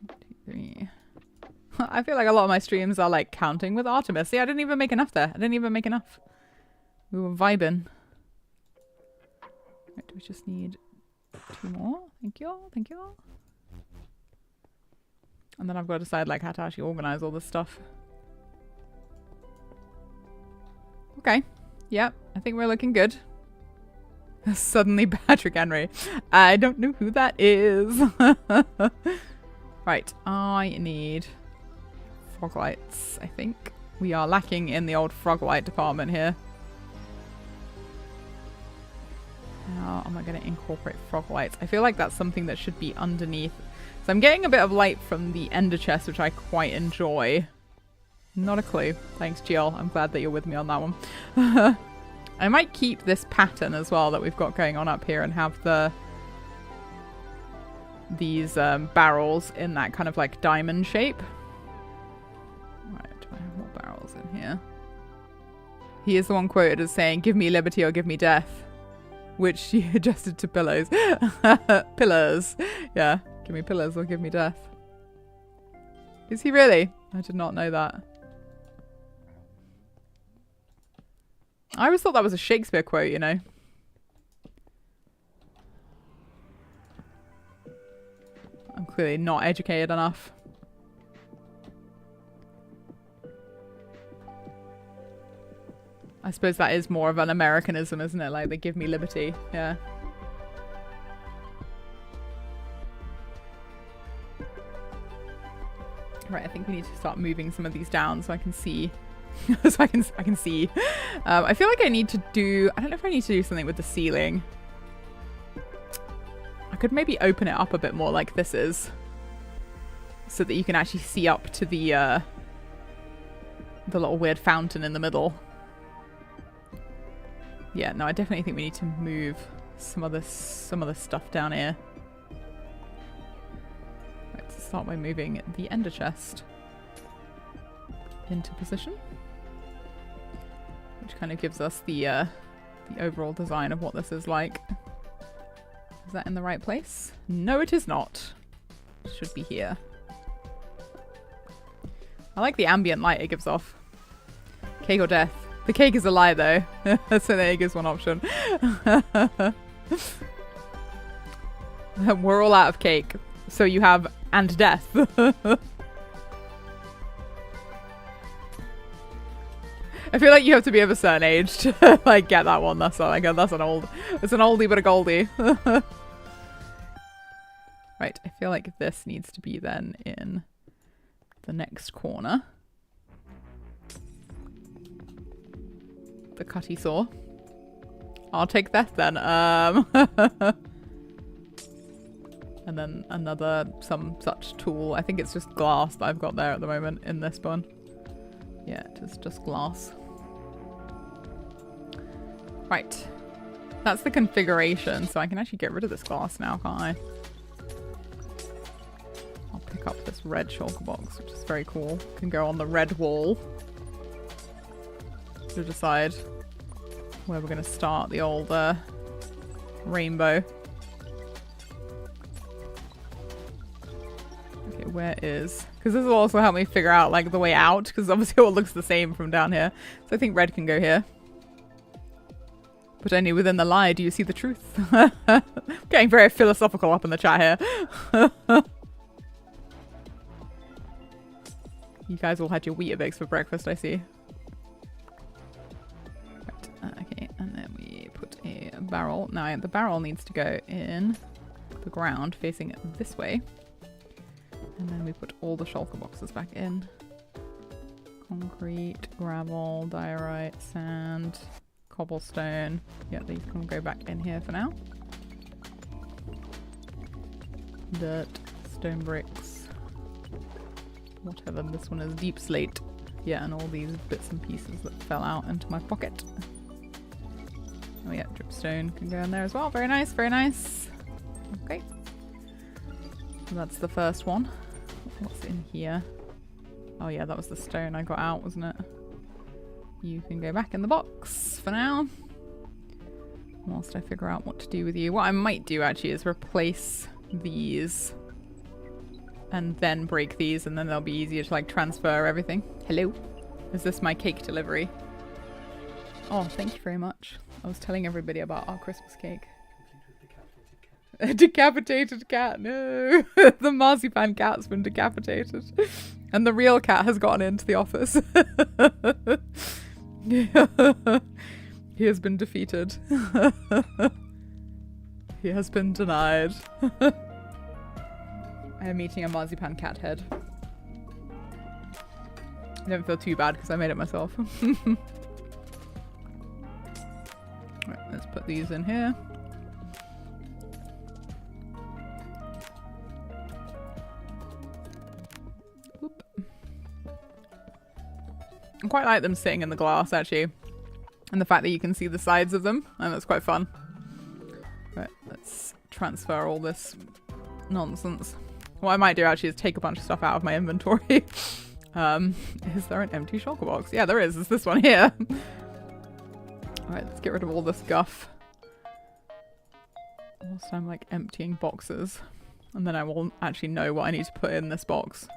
1, 2, 3. I feel like a lot of my streams are like counting with Artemis. See, I didn't even make enough there. I didn't even make enough. We were vibing. Right, we just need 2 more. Thank you. Thank you. And then I've got to decide like how to actually organize all this stuff. Okay. Yep. I think we're looking good. Suddenly Patrick Henry. I don't know who that is. Right. I need frog lights, I think. We are lacking in the old frog light department here. How am I going to incorporate frog lights? I feel like that's something that should be underneath. So I'm getting a bit of light from the ender chest, which I quite enjoy. Not a clue. Thanks, GL. I'm glad that you're with me on that one. I might keep this pattern as well that we've got going on up here and have these barrels in that kind of like diamond shape. Right, do I have more barrels in here? He is the one quoted as saying, "Give me liberty or give me death," which she adjusted to pillows. Pillars. Yeah. Give me pillars or give me death. Is he really? I did not know that. I always thought that was a Shakespeare quote, you know. I'm clearly not educated enough. I suppose that is more of an Americanism, isn't it? Like, they give me liberty. Yeah. Right, I think we need to start moving some of these down so I can see. So I can see. I feel like I need to do... I don't know if I need to do something with the ceiling. I could maybe open it up a bit more like this is. So that you can actually see up to the little weird fountain in the middle. Yeah, no, I definitely think we need to move some of this stuff down here. Let's start by moving the ender chest into position. Which kind of gives us the the overall design of what this is like. Is that in the right place? No, it is not. It should be here. I like the ambient light it gives off. Cake or death? The cake is a lie though. So there gives one option. We're all out of cake. So you have and death. I feel like you have to be of a certain age to like get that one. That's like that's an old. It's an oldie but a goldie. Right, I feel like this needs to be then in the next corner. The cutty saw. I'll take that then. And then another some such tool. I think it's just glass that I've got there at the moment in this one. Yeah, it is just glass. Right. That's the configuration, so I can actually get rid of this glass now, can't I? I'll pick up this red shulker box, which is very cool. Can go on the red wall to decide where we're going to start the old rainbow. Okay, where is... Because this will also help me figure out like the way out, because obviously it all looks the same from down here. So I think red can go here. But only within the lie do you see the truth. Getting very philosophical up in the chat here. You guys all had your Weetabix for breakfast, I see. Right, okay, and then we put a barrel. Now the barrel needs to go in the ground facing this way. And then we put all the shulker boxes back in. Concrete, gravel, diorite, sand, cobblestone. Yeah, these can go back in here for now. Dirt, stone bricks, whatever this one is, deep slate. Yeah, and all these bits and pieces that fell out into my pocket. Oh yeah, dripstone can go in there as well. Very nice, very nice. Okay. So that's the first one. What's in here? Oh yeah, that was the stone I got out, wasn't it? You can go back in the box for now. Whilst I figure out what to do with you. What I might do actually is replace these and then break these, and then they'll be easier to like transfer everything. Hello? Is this my cake delivery? Oh, thank you very much. I was telling everybody about our Christmas cake. A decapitated cat, no. The marzipan cat's been decapitated. And the real cat has gotten into the office. He has been defeated. He has been denied. I am eating a marzipan cat head. I don't feel too bad because I made it myself. Right, let's put these in here. Whoop. I quite like them sitting in the glass actually. And the fact that you can see the sides of them. And that's quite fun. Right, let's transfer all this nonsense. What I might do actually is take a bunch of stuff out of my inventory. Is there an empty shulker box? Yeah, there is. It's this one here. Alright, let's get rid of all this guff. Whilst I'm like emptying boxes. And then I will actually know what I need to put in this box.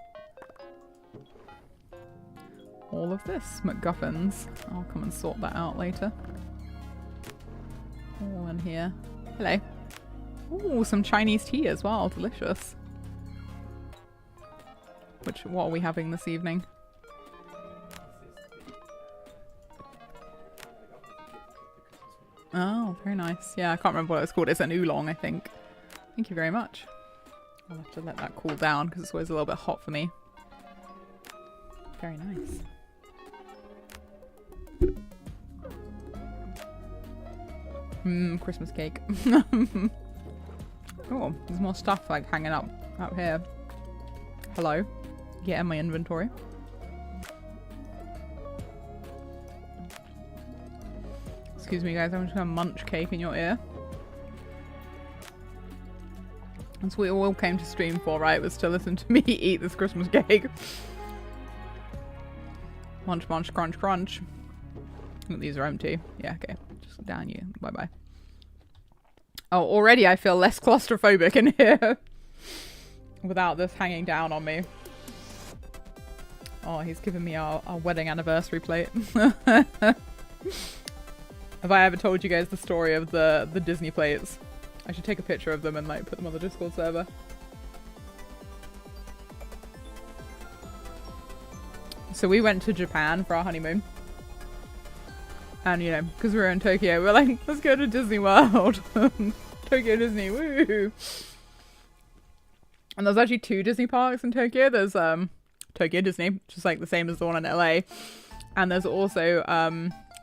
All of this MacGuffins. I'll come and sort that out later. All in here. Hello. Ooh, some Chinese tea as well. Delicious. What are we having this evening? Oh, very nice. Yeah, I can't remember what it's called. It's an oolong, I think. Thank you very much. I'll have to let that cool down because it's always a little bit hot for me. Very nice. Christmas cake. Oh, there's more stuff like hanging up out here. Hello. Get in my inventory. Excuse me guys, I'm just gonna munch cake in your ear. That's what we all came to stream for, right? Was to listen to me eat this Christmas cake. Munch, munch, crunch, crunch. I think these are empty. Yeah, okay. Just down you. Bye-bye. Oh, already I feel less claustrophobic in here. Without this hanging down on me. Oh, he's giving me our wedding anniversary plate. Have I ever told you guys the story of the Disney plates? I should take a picture of them and like put them on the Discord server. So we went to Japan for our honeymoon. And you know, because we were in Tokyo, we were like, let's go to Disney World. Tokyo Disney, woo! And there's actually 2 Disney parks in Tokyo. There's Tokyo Disney, which is like the same as the one in LA. And there's also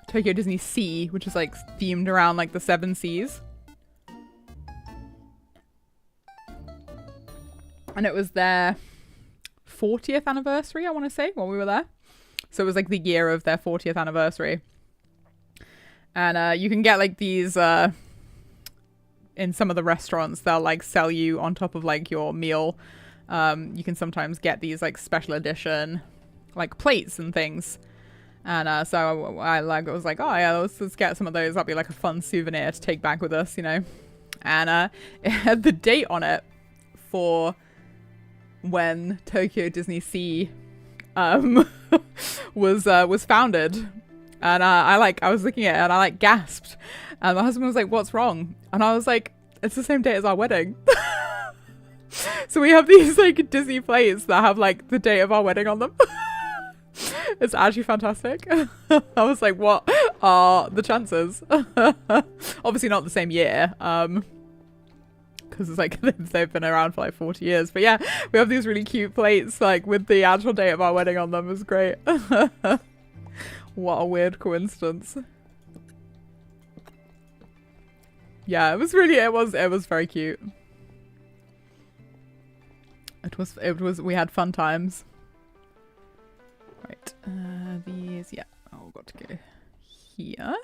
Tokyo Disney Sea, which is like themed around like the 7 seas. And it was their 40th anniversary, I want to say, while we were there. So it was like the year of their 40th anniversary. And you can get like these in some of the restaurants. They'll like sell you on top of like your meal. You can sometimes get these like special edition like plates and things. And so I was like, oh yeah, let's get some of those. That'll be like a fun souvenir to take back with us, you know. And it had the date on it for when Tokyo Disney Sea was founded. And I was looking at it and I like gasped. And my husband was like, what's wrong? And I was like, it's the same date as our wedding. So we have these like Disney plates that have like the date of our wedding on them. It's actually fantastic. I was like, what are the chances? Obviously not the same year. Because it's like they've been around for like 40 years. But yeah, we have these really cute plates like with the actual date of our wedding on them. It was great. What a weird coincidence. Yeah, it was very cute. We had fun times. Right, these, yeah, oh, got to go here.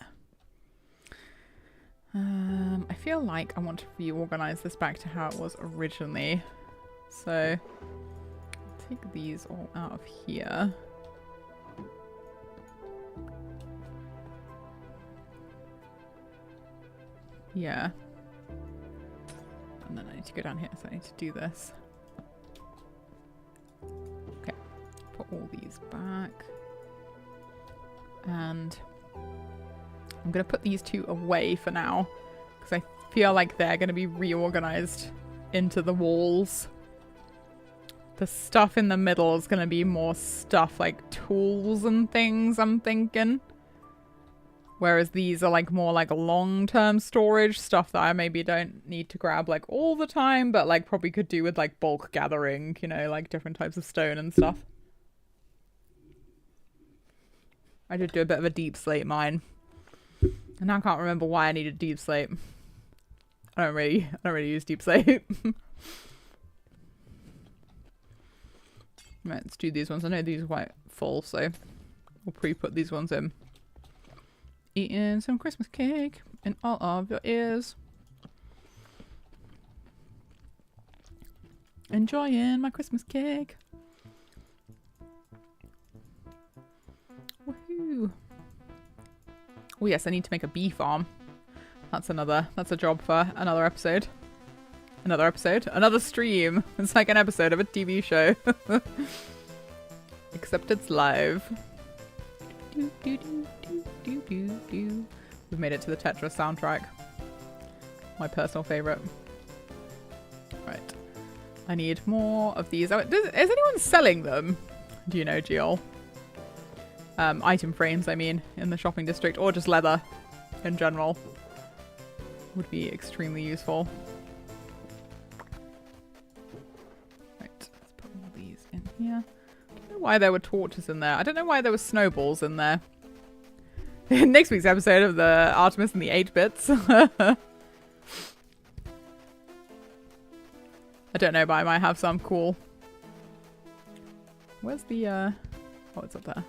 I feel like I want to reorganize this back to how it was originally. So, take these all out of here. Yeah. And then I need to go down here, so I need to do this. Okay. Put all these back. And I'm going to put these 2 away for now. Because I feel like they're going to be reorganized into the walls. The stuff in the middle is going to be more stuff like tools and things, I'm thinking. Whereas these are like more like a long-term storage stuff that I maybe don't need to grab like all the time, but like probably could do with like bulk gathering, you know, like different types of stone and stuff. I did do a bit of a deep slate mine. And I can't remember why I needed deep slate. I don't really use deep slate. Right, let's do these ones. I know these are quite full, so we'll pre-put these ones in. Eating some Christmas cake in all of your ears. Enjoying my Christmas cake. Woohoo. Oh yes, I need to make a bee farm. That's a job for another episode. Another stream. It's like an episode of a TV show. Except it's live. We've made it to the Tetris soundtrack. My personal favorite. Right. I need more of these. Oh, is anyone selling them? Do you know, Giol? Item frames, I mean, in the shopping district, or just leather in general. Would be extremely useful. Right, let's put all these in here. I don't know why there were torches in there. I don't know why there were snowballs in there. In next week's episode of the Artemis and the 8-bits. I don't know, but I might have some cool. Where's the, oh, it's up there.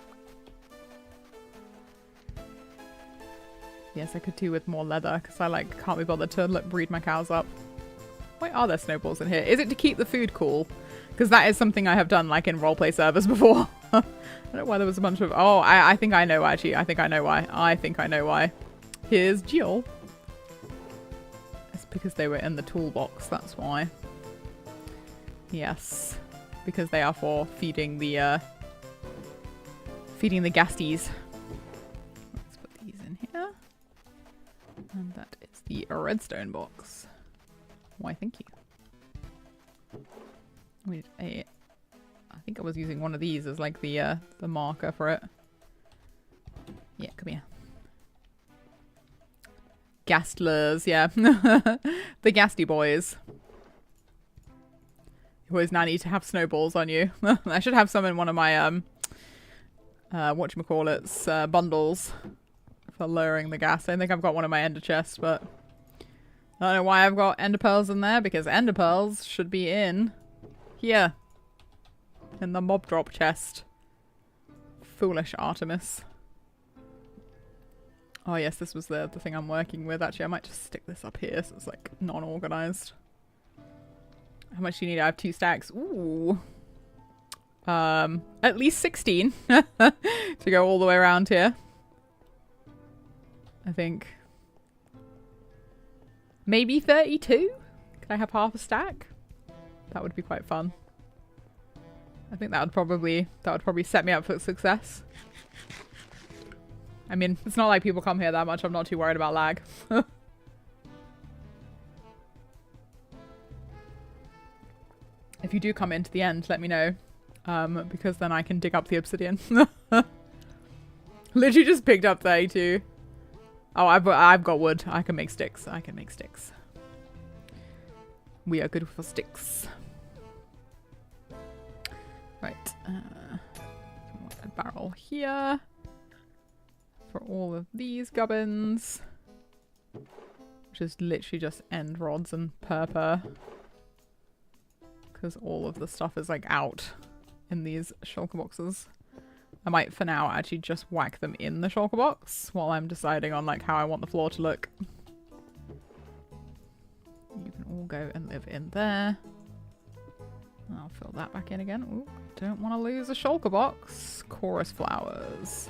Yes, I could do with more leather, because I, like, can't be bothered to breed my cows up. Why are there snowballs in here? Is it to keep the food cool? Because that is something I have done, like, in roleplay servers before. I don't know why there was a bunch of... Oh, I think I know, actually. I think I know why. Here's Jill. It's because they were in the toolbox, that's why. Yes. Because they are for feeding the ghasties. Let's put these in here. And that is the redstone box. Why, thank you. We need a... I think I was using one of these as like the marker for it. Yeah, come here. Gastlers, yeah. The Gasty boys. You always now need to have snowballs on you. I should have some in one of my whatchamacallits bundles for lowering the gas. I think I've got one in my ender chest, but I don't know why I've got ender pearls in there, because ender pearls should be in here. In the mob drop chest. Foolish Artemis. Oh yes, this was the thing I'm working with. Actually, I might just stick this up here so it's like non-organized. How much do you need? I have 2 stacks. Ooh. At least 16 to go all the way around here. I think. Maybe 32? Could I have half a stack? That would be quite fun. I think that would probably set me up for success. I mean, it's not like people come here that much. I'm not too worried about lag. If you do come into the end, let me know. Because then I can dig up the obsidian. Literally just picked up 32. Oh, I've got wood. I can make sticks. I can make sticks. We are good for sticks. Right. A barrel here. For all of these gubbins. Which is literally just end rods and purple. Because all of the stuff is like out in these shulker boxes. I might for now actually just whack them in the shulker box while I'm deciding on like how I want the floor to look. You can all go and live in there. I'll fill that back in again. Ooh, don't want to lose a shulker box. Chorus flowers.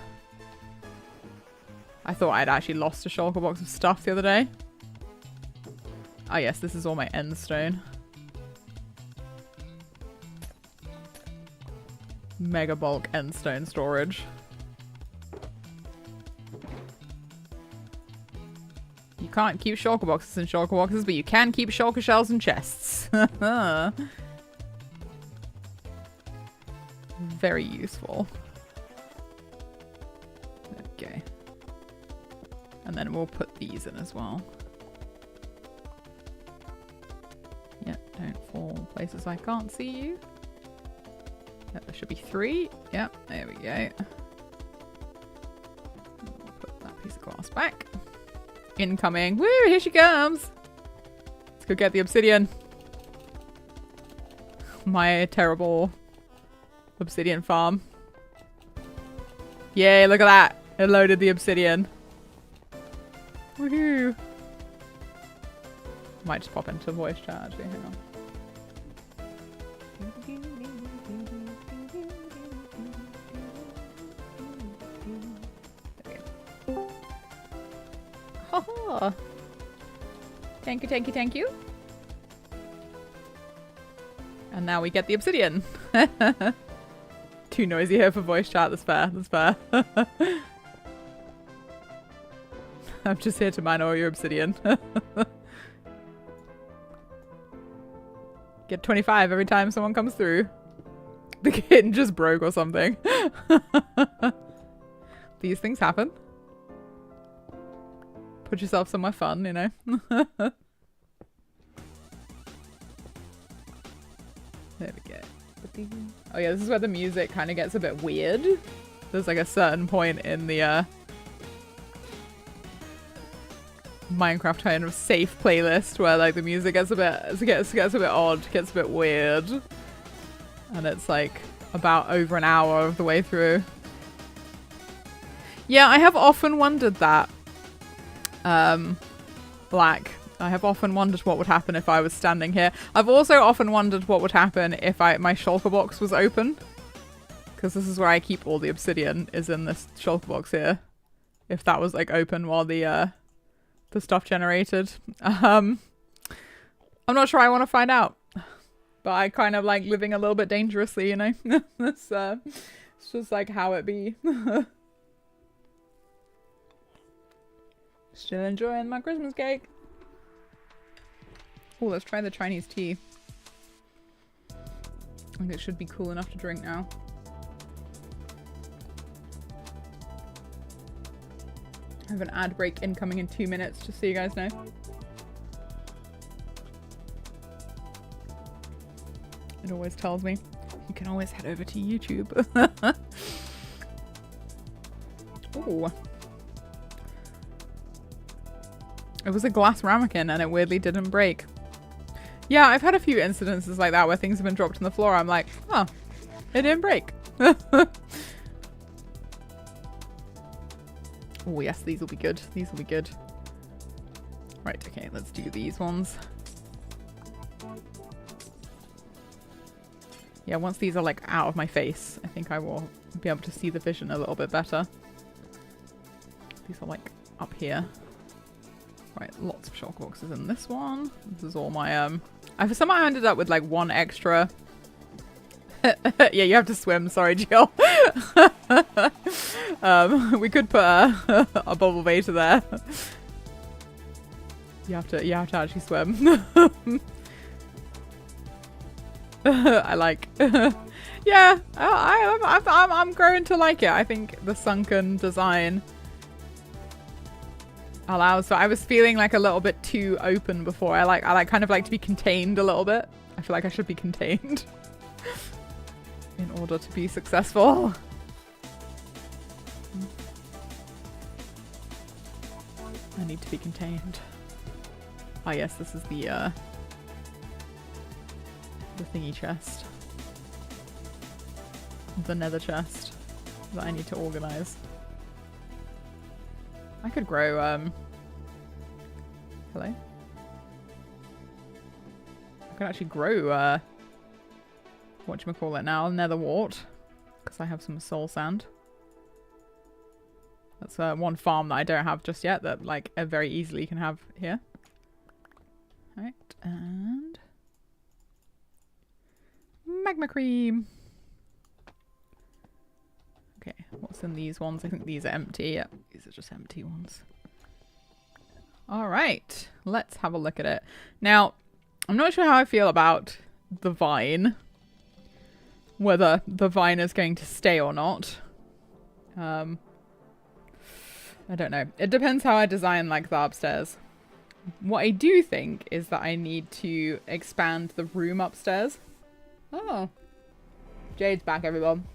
I thought I'd actually lost a shulker box of stuff the other day. Ah yes, this is all my end stone. Mega bulk end stone storage. You can't keep shulker boxes in shulker boxes, but you can keep shulker shells in chests. Very useful. Okay. And then we'll put these in as well. Yeah, don't fall places I can't see you. Yep, there should be 3. Yep, there we go. We'll put that piece of glass back. Incoming. Woo, here she comes. Let's go get the obsidian. My terrible obsidian farm. Yay, look at that. It loaded the obsidian. Woohoo. Might just pop into voice chat actually, hang on. Oh. Thank you, thank you, thank you. And now we get the obsidian. Too noisy here for voice chat. That's fair. That's fair. I'm just here to mine all your obsidian. Get 25 every time someone comes through. The kitten just broke or something. These things happen. Put yourself somewhere fun, you know. There we go. Oh yeah, this is where the music kind of gets a bit weird. There's like a certain point in the Minecraft kind of safe playlist where like the music gets a bit gets a bit odd, gets a bit weird. And it's like about over an hour of the way through. Yeah, I have often wondered that. Black. I have often wondered what would happen if I was standing here. I've also often wondered what would happen if my shulker box was open. Because this is where I keep all the obsidian, is in this shulker box here. If that was like open while the the stuff generated. I'm not sure I want to find out, but I kind of like living a little bit dangerously, you know. It's just like how it be. Still enjoying my Christmas cake. Oh, let's try the Chinese tea. I think it should be cool enough to drink now. I have an ad break incoming in 2 minutes, just so you guys know. It always tells me. You can always head over to YouTube. Ooh. It was a glass ramekin and it weirdly didn't break. Yeah, I've had a few incidences like that where things have been dropped on the floor. I'm like, oh, it didn't break. Oh yes, these will be good. These will be good. Right, okay, let's do these ones. Yeah, once these are like out of my face, I think I will be able to see the vision a little bit better. These are like up here. Right, lots of shock boxes in this one. This is all my I've somehow ended up with like one extra. Yeah, you have to swim. Sorry, Jill. We could put a bubble beta there. You have to actually swim. I like. Yeah, I'm growing to like it. I think the sunken design allows. So I was feeling like a little bit too open before. I kind of like to be contained a little bit. I feel like I should be contained in order to be successful. I need to be contained. Oh yes, this is the thingy chest. The nether chest that I need to organize. I could grow, hello? I could actually grow, whatchamacallit now, nether wart. Because I have some soul sand. That's one farm that I don't have just yet that, like, I very easily can have here. Alright, and magma cream. Okay, what's in these ones? I think these are empty. Yep, these are just empty ones. Alright, let's have a look at it. Now, I'm not sure how I feel about the vine. Whether the vine is going to stay or not. I don't know. It depends how I design like the upstairs. What I do think is that I need to expand the room upstairs. Oh. Jade's back, everyone.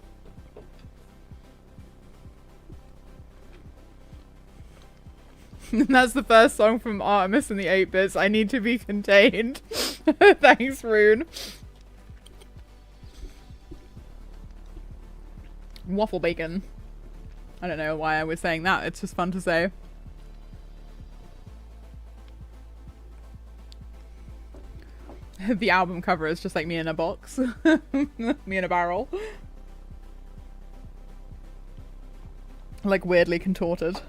That's the first song from Artemis and the 8-Bits. I need to be contained. Thanks, Rune. Waffle bacon. I don't know why I was saying that. It's just fun to say. The album cover is just like me in a box. Me in a barrel. Like weirdly contorted.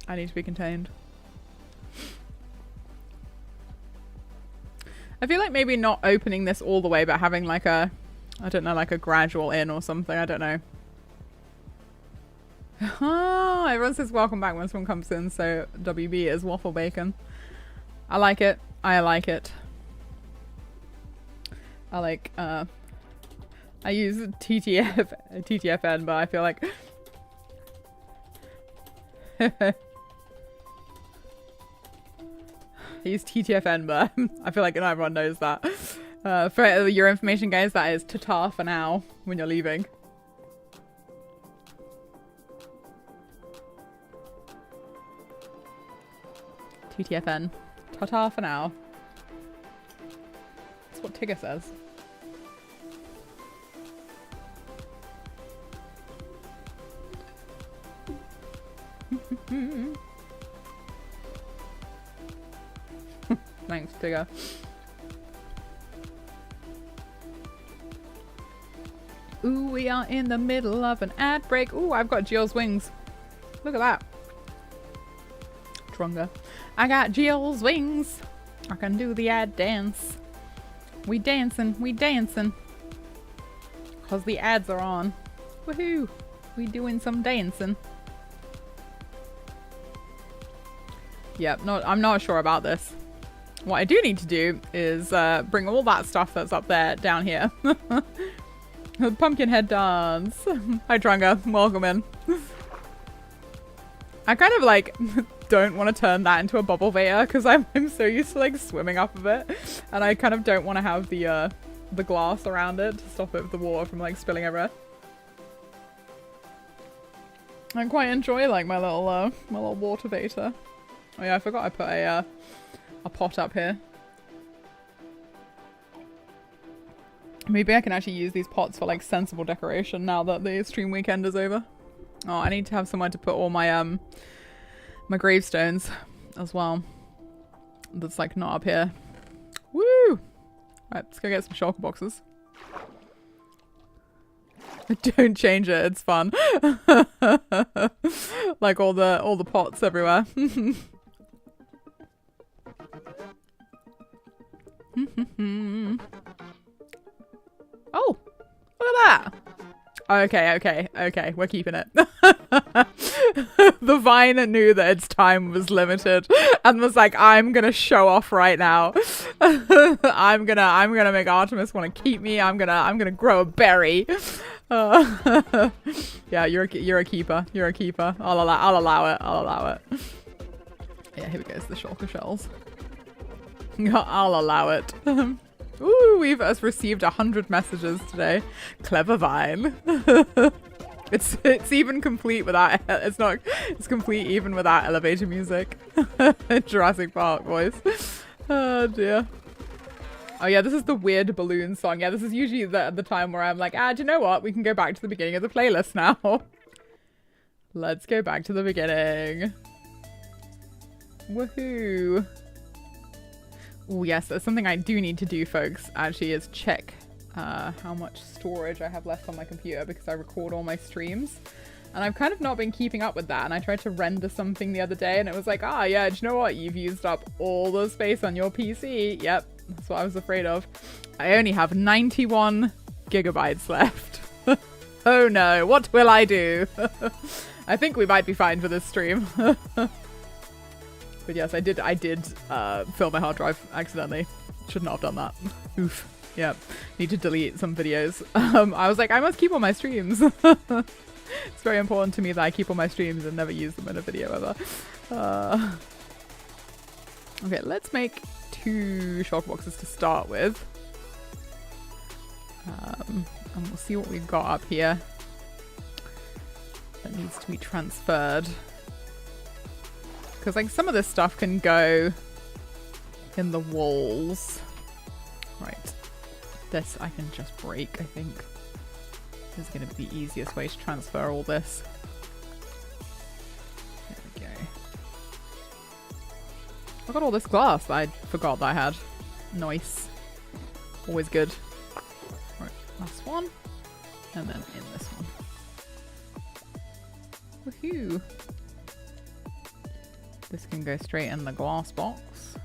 I need to be contained. I feel like maybe not opening this all the way, but having like a, I don't know, like a gradual in or something. I don't know. Ah, everyone says welcome back when someone comes in, so WB is waffle bacon. I like it. I like it. I like, I use TTFN, but I feel like... I use TTFN, but I feel like not everyone knows that. For your information, guys, that is ta-ta for now when you're leaving. TTFN. Ta-ta for now. That's what Tigger says. Thanks, Tigger. Ooh, we are in the middle of an ad break. Ooh, I've got Jill's wings. Look at that. stronger. I got Jill's wings. I can do the ad dance. We dancing. We dancing. Because the ads are on. Woohoo. We doing some dancing. Yep, I'm not sure about this. What I do need to do is bring all that stuff that's up there down here. The pumpkin head dance. Hi Trunga, welcome in. I kind of like don't want to turn that into a bubble vator because I'm so used to like swimming up of it, and I kind of don't want to have the glass around it to stop it with the water from like spilling everywhere. I quite enjoy like my little water vator. Oh yeah, I forgot I put a pot up here. Maybe I can actually use these pots for like sensible decoration now that the stream weekend is over. Oh, I need to have somewhere to put all my my gravestones as well. That's like not up here. Woo! Right, let's go get some shulker boxes. Don't change it, it's fun. Like all the pots everywhere. Oh, look at that. Okay, we're keeping it. The vine knew that its time was limited and was like, I'm gonna show off right now. I'm gonna make Artemis want to keep me. I'm gonna grow a berry. Yeah, you're a keeper. You're a keeper. I'll allow it. Yeah, here we go. It's the shulker shells. I'll allow it. Ooh, we've received 100 messages today. Clever Vine. It's even complete without it's complete even without elevator music. Jurassic Park voice. Oh dear. Oh yeah, this is the weird balloon song. Yeah, this is usually the time where I'm like, do you know what? We can go back to the beginning of the playlist now. Let's go back to the beginning. Woohoo. Oh yes, that's something I do need to do, folks, actually, is check how much storage I have left on my computer because I record all my streams. And I've kind of not been keeping up with that, and I tried to render something the other day and it was like, yeah, do you know what? You've used up all the space on your PC. Yep, that's what I was afraid of. I only have 91 gigabytes left. Oh no, what will I do? I think we might be fine for this stream. But yes, I did fill my hard drive accidentally. Should not have done that. Oof. Yep. Need to delete some videos. I was like, I must keep all my streams. It's very important to me that I keep all my streams and never use them in a video ever. Okay, let's make 2 shulker boxes to start with. And we'll see what we've got up here that needs to be transferred. Because like some of this stuff can go in the walls. Right. This I can just break, I think. This is going to be the easiest way to transfer all this. There we go. I got all this glass that I forgot that I had. Nice. Always good. Right, last one. And then in this one. Woohoo! This can go straight in the glass box.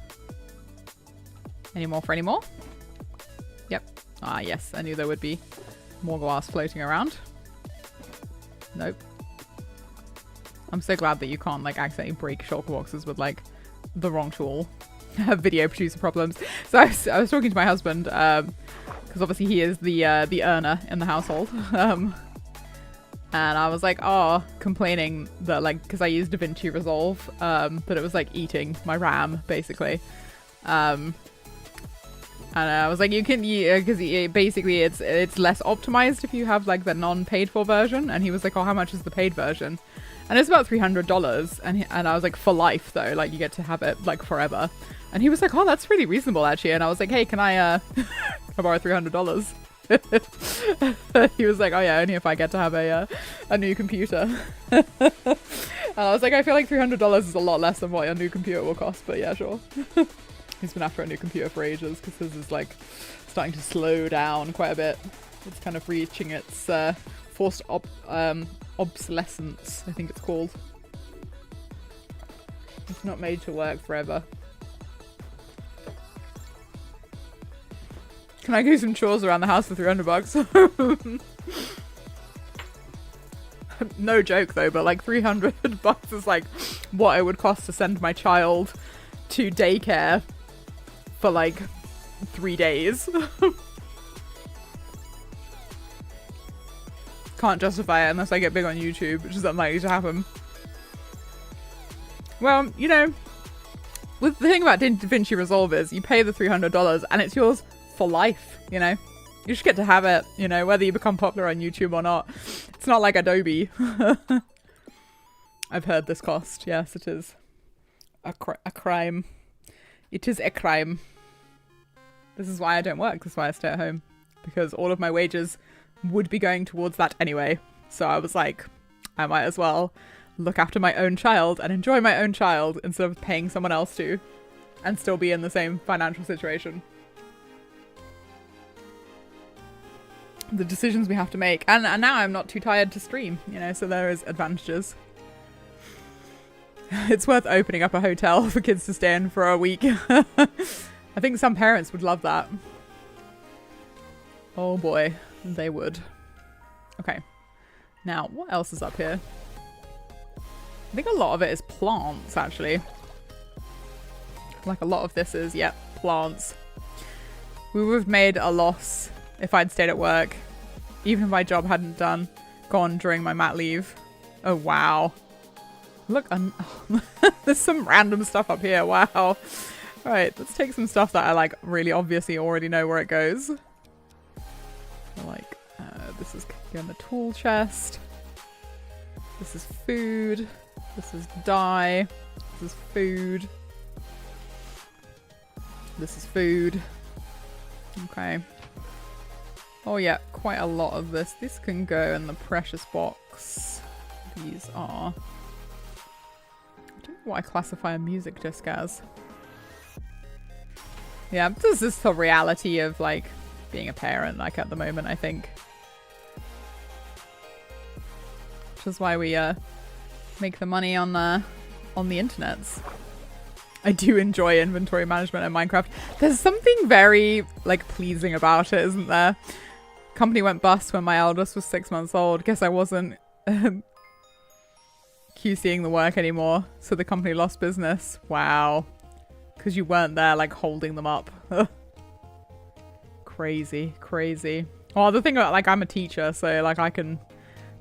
Any more for any more? Yep. Ah, yes. I knew there would be more glass floating around. Nope. I'm so glad that you can't like accidentally break shulker boxes with like the wrong tool. Video producer problems. So I was talking to my husband because obviously he is the earner in the household. And I was like, complaining that like, because I used DaVinci Resolve, that it was like eating my RAM basically. And I was like, because basically it's less optimized if you have like the non-paid for version. And he was like, how much is the paid version? And it's about $300. And I was like, for life though, like you get to have it like forever. And he was like, that's really reasonable actually. And I was like, hey, can I borrow $300? He was like, yeah, only if I get to have a new computer. And I was like, I feel like $300 is a lot less than what a new computer will cost, but yeah, sure. He's been after a new computer for ages because his is like starting to slow down quite a bit. It's kind of reaching its forced obsolescence, I think it's called. It's not made to work forever. Can I do some chores around the house for $300? No joke though, but like $300 is like what it would cost to send my child to daycare for like 3 days. Can't justify it unless I get big on YouTube, which is unlikely to happen. Well, you know, with the thing about DaVinci Resolve is you pay the $300 and it's yours for life, you know? You just get to have it, you know, whether you become popular on YouTube or not. It's not like Adobe. I've heard this cost. Yes, it is a crime. It is a crime. This is why I don't work. This is why I stay at home. Because all of my wages would be going towards that anyway. So I was like, I might as well look after my own child and enjoy my own child instead of paying someone else to, and still be in the same financial situation. The decisions we have to make. And now I'm not too tired to stream, you know, so there is advantages. It's worth opening up a hotel for kids to stay in for a week. I think some parents would love that. Oh boy, they would. Okay. Now, what else is up here? I think a lot of it is plants, actually. Like a lot of this is, yep, plants. We would have made a loss if I'd stayed at work. Even if my job hadn't gone during my mat leave. Oh, wow. Look, there's some random stuff up here. Wow. All right, let's take some stuff that I like really obviously already know where it goes. Like, this is in the tool chest. This is food. This is dye. This is food. This is food. Okay. Oh yeah, quite a lot of this. This can go in the precious box. These are... I don't know what I classify a music disc as. Yeah, this is the reality of like being a parent, like at the moment, I think. Which is why we make the money on the internets. I do enjoy inventory management in Minecraft. There's something very like pleasing about it, isn't there? Company went bust when my eldest was 6 months old. Guess I wasn't QCing the work anymore, so the company lost business. Wow. Because you weren't there like holding them up. Crazy, crazy. Well, the thing about like I'm a teacher, so like I can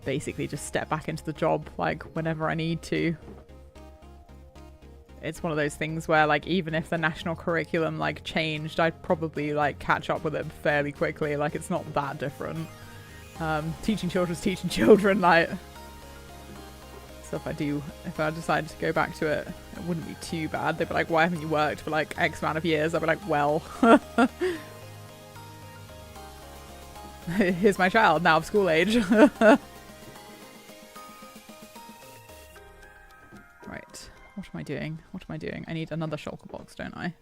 basically just step back into the job like whenever I need to. It's one of those things where like even if the national curriculum like changed, I'd probably like catch up with it fairly quickly. Like it's not that different. Teaching children's teaching children, like. So if I decide to go back to it, it wouldn't be too bad. They'd be like, why haven't you worked for like X amount of years? I'd be like, well, here's my child now of school age. Right. What am I doing? What am I doing? I need another shulker box, don't I?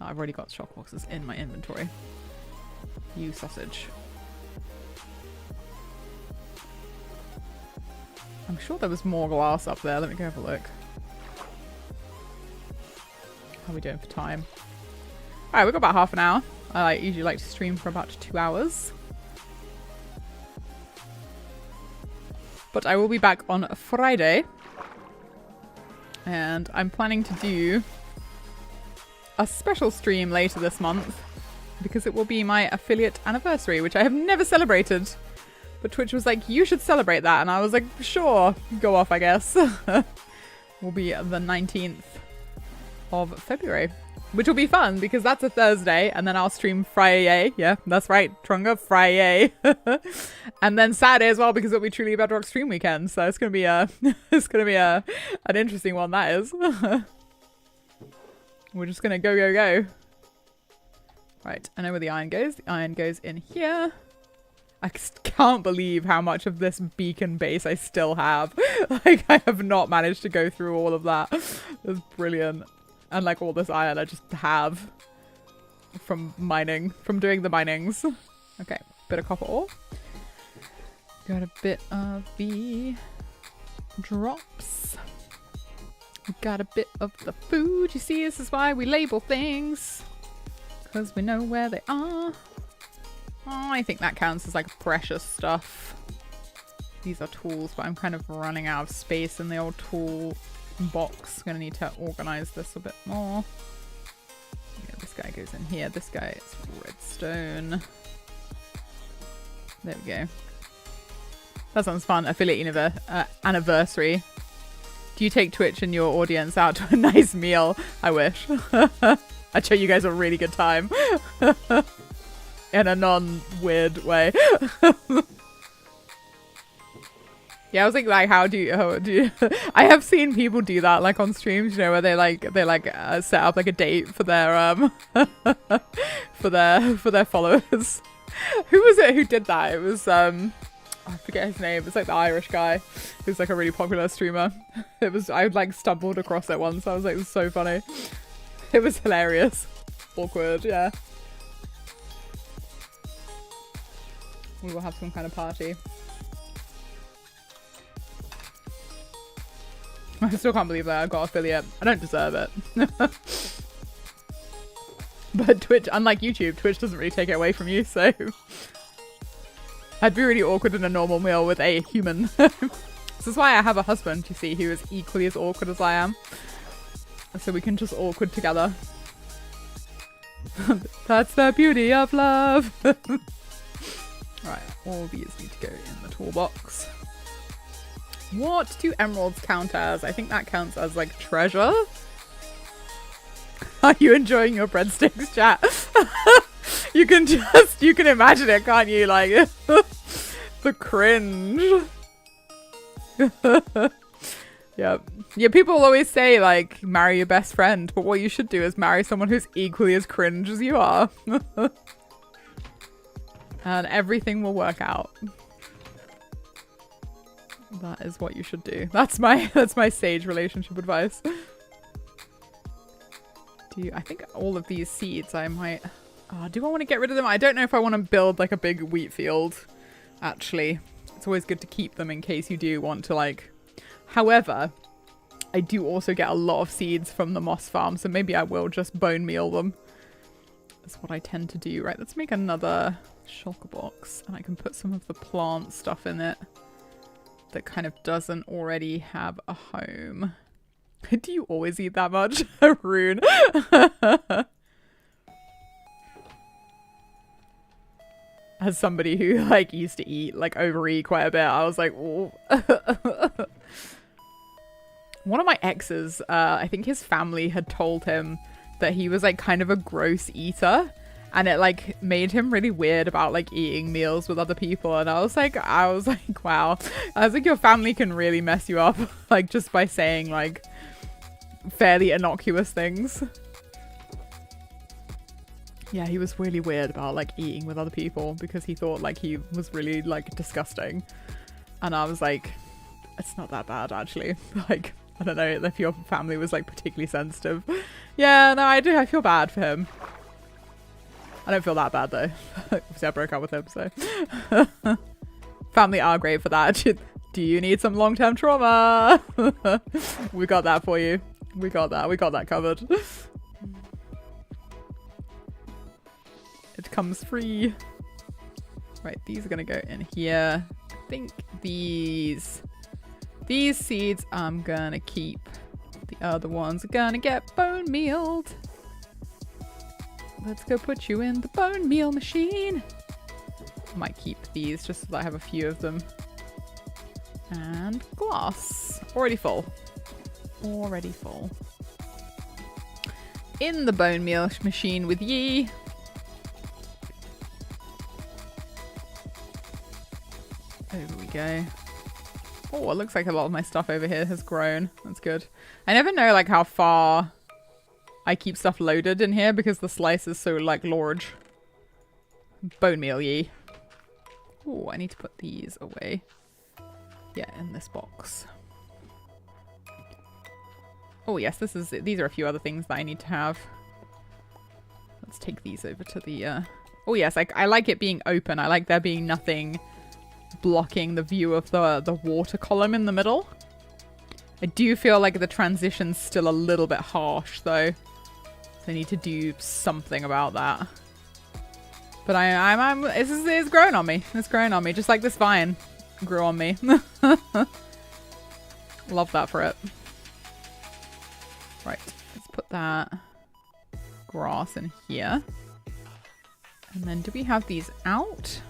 Oh, I've already got shulker boxes in my inventory. You sausage. I'm sure there was more glass up there. Let me go have a look. How are we doing for time? Alright, we've got about half an hour. I usually like to stream for about 2 hours. But I will be back on Friday. And I'm planning to do a special stream later this month because it will be my affiliate anniversary, which I have never celebrated. But Twitch was like, you should celebrate that. And I was like, sure, go off, I guess. Will be the 19th of February, which will be fun because that's a Thursday. And then I'll stream Friday. Yeah, that's right. Trunga, Friday. And then Saturday as well because it'll be truly Bedrock stream weekend. So it's going to be an interesting one, that is. We're just going to go. Right, I know where the iron goes. The iron goes in here. I can't believe how much of this beacon base I still have. Like, I have not managed to go through all of that. It's brilliant. And like all this iron I just have from mining, from doing the minings. Okay, bit of copper ore. Got a bit of the drops. We got a bit of the food. You see, this is why we label things. Because we know where they are. Oh, I think that counts as like precious stuff. These are tools, but I'm kind of running out of space in the old tool box. Gonna need to organize this a bit more. Yeah, this guy goes in here. This guy is redstone. There we go. That sounds fun. Affiliate anniversary. Do you take Twitch and your audience out to a nice meal? I wish. I'd show you guys a really good time. In a non-weird way. Yeah, I was thinking like, how do you I have seen people do that like on streams, you know, where they set up like a date for their for their followers. Who was it who did that? It was I forget his name. It's like the Irish guy who's like a really popular streamer. I like stumbled across it once. I was like, it was so funny. It was hilarious. Awkward, yeah. We will have some kind of party. I still can't believe that I got affiliate. I don't deserve it. But Twitch, unlike YouTube, Twitch doesn't really take it away from you, so... I'd be really awkward in a normal meal with a human. This is why I have a husband, you see, who is equally as awkward as I am. So we can just awkward together. That's the beauty of love. Right, all these need to go in the toolbox. What do emeralds count as? I think that counts as like treasure. Are you enjoying your breadsticks, chat? you can imagine it, can't you? Like the cringe. Yeah, people always say like marry your best friend, but what you should do is marry someone who's equally as cringe as you are. And everything will work out. That is what you should do. That's my sage relationship advice. I think all of these seeds I might... Oh, do I want to get rid of them? I don't know if I want to build like a big wheat field, actually. It's always good to keep them in case you do want to like... However, I do also get a lot of seeds from the moss farm, so maybe I will just bone meal them. That's what I tend to do. Right, let's make another shulker box, and I can put some of the plant stuff in it that kind of doesn't already have a home. Do you always eat that much? Rune. As somebody who like used to eat, like overeat quite a bit, I was like, oh. One of my exes, I think his family had told him that he was like kind of a gross eater. And it like made him really weird about like eating meals with other people. And I was like, wow. I was like, your family can really mess you up. Like just by saying like fairly innocuous things. Yeah, he was really weird about like eating with other people because he thought like he was really like disgusting. And I was like, it's not that bad actually. Like, I don't know if your family was like particularly sensitive. Yeah, no, I do. I feel bad for him. I don't feel that bad though. Obviously I broke up with him, so. Family are great for that. Do you need some long-term trauma? We got that for you. We got that covered. It comes free. Right, these are gonna go in here. I think these seeds I'm gonna keep. The other ones are gonna get bone mealed. Let's go put you in the bone meal machine. Might keep these just so that I have a few of them. And glass. Already full. Already full. In the bone meal machine with ye. Over we go. Oh, it looks like a lot of my stuff over here has grown. That's good. I never know like how far I keep stuff loaded in here because the slice is so like large. Bone meal ye. Oh, I need to put these away. Yeah, in this box. Oh yes, these are a few other things that I need to have. Let's take these over to the oh yes, I like it being open. I like there being nothing blocking the view of the water column in the middle. I do feel like the transition's still a little bit harsh, though. So I need to do something about that. But it's growing on me. It's growing on me. Just like this vine grew on me. Love that for it. Right. Let's put that grass in here. And then do we have these out?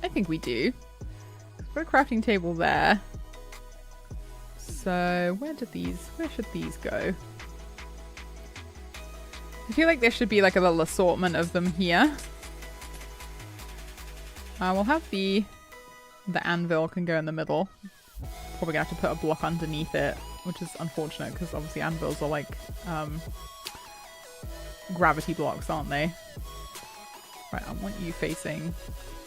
I think we do. Put a crafting table there. So where should these go? I feel like there should be like a little assortment of them here. We'll have the anvil can go in the middle. Probably gonna have to put a block underneath it, which is unfortunate because obviously anvils are like gravity blocks, aren't they? Right, I want you facing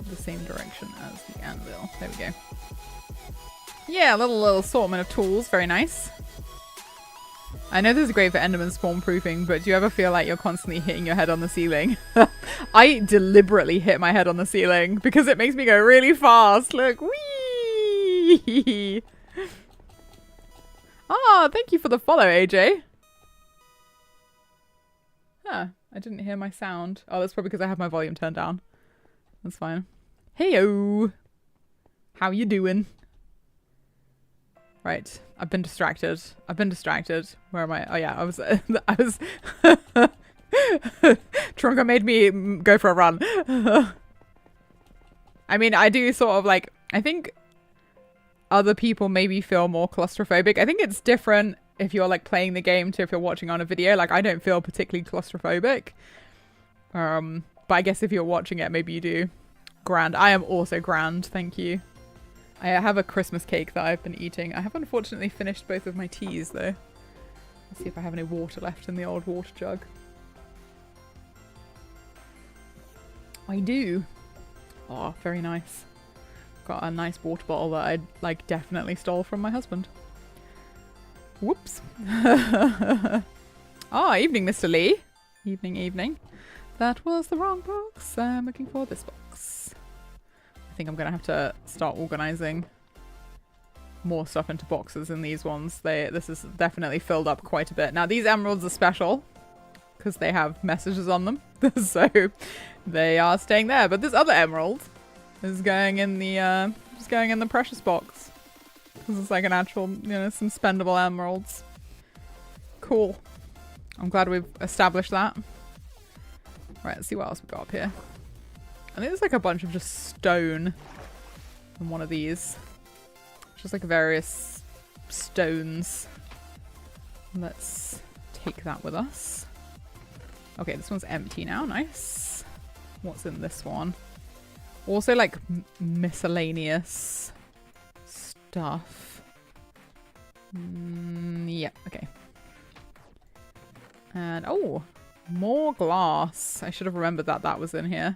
the same direction as the anvil. There we go. Yeah, a little assortment of tools. Very nice. I know this is great for Enderman spawn proofing, but do you ever feel like you're constantly hitting your head on the ceiling? I deliberately hit my head on the ceiling because it makes me go really fast. Look, whee! Ah, thank you for the follow, AJ. Huh, I didn't hear my sound. Oh, that's probably because I have my volume turned down. That's fine. Heyo! How you doing? Right, I've been distracted. Where am I? Oh yeah, I was Trunka made me go for a run. I mean, I do sort of like, I think other people maybe feel more claustrophobic. I think it's different if you're like playing the game to if you're watching on a video. Like, I don't feel particularly claustrophobic. But I guess if you're watching it, maybe you do. Grand. I am also grand, thank you. I have a Christmas cake that I've been eating. I have unfortunately finished both of my teas though. Let's see if I have any water left in the old water jug. I do. Oh, very nice. Got a nice water bottle that I like definitely stole from my husband. Whoops. Ah, evening, Mr. Lee. Evening. That was the wrong box. I'm looking for this box. I think I'm going to have to start organizing more stuff into boxes in these ones. This is definitely filled up quite a bit. Now, these emeralds are special because they have messages on them. So they are staying there. But this other emerald is going in the precious box. Because it's like an actual, you know, some spendable emeralds. Cool. I'm glad we've established that. Right, let's see what else we got up here. I think there's like a bunch of just stone in one of these. Just like various stones. Let's take that with us. Okay, this one's empty now. Nice. What's in this one? Also like miscellaneous stuff. Yeah, okay. And oh, more glass. I should have remembered that that was in here.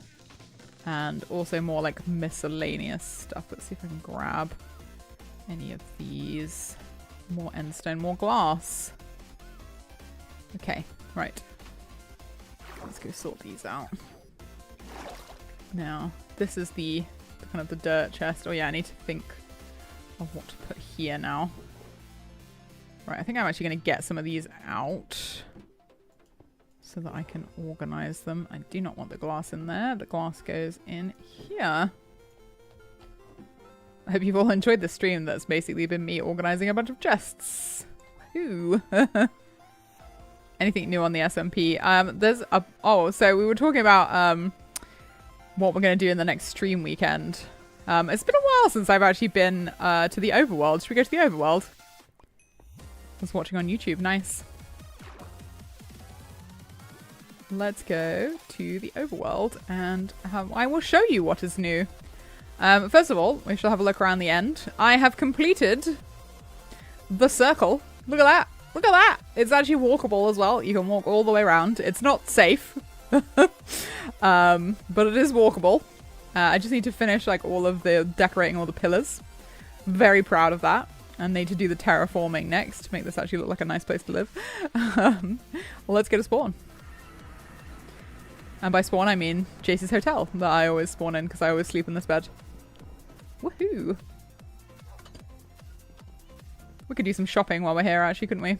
And also more like miscellaneous stuff. Let's see if I can grab any of these. More endstone, more glass. Okay, right. Let's go sort these out. Now, this is the kind of the dirt chest. Oh yeah, I need to think of what to put here now. Right, I think I'm actually going to get some of these out so that I can organize them. I do not want the glass in there. The glass goes in here. I hope you've all enjoyed the stream. That's basically been me organizing a bunch of chests. Woohoo! Anything new on the SMP? So we were talking about what we're going to do in the next stream weekend. It's been a while since I've actually been to the overworld. Should we go to the overworld? I was watching on YouTube. Nice. Let's go to the overworld and I will show you what is new. First of all, we shall have a look around the end. I have completed the circle. Look at that. Look at that. It's actually walkable as well. You can walk all the way around. It's not safe, but it is walkable. I just need to finish like all of the decorating all the pillars. Very proud of that. And need to do the terraforming next to make this actually look like a nice place to live. Well, let's go to spawn. And by spawn, I mean Jace's hotel that I always spawn in because I always sleep in this bed. Woohoo! We could do some shopping while we're here, actually, couldn't we?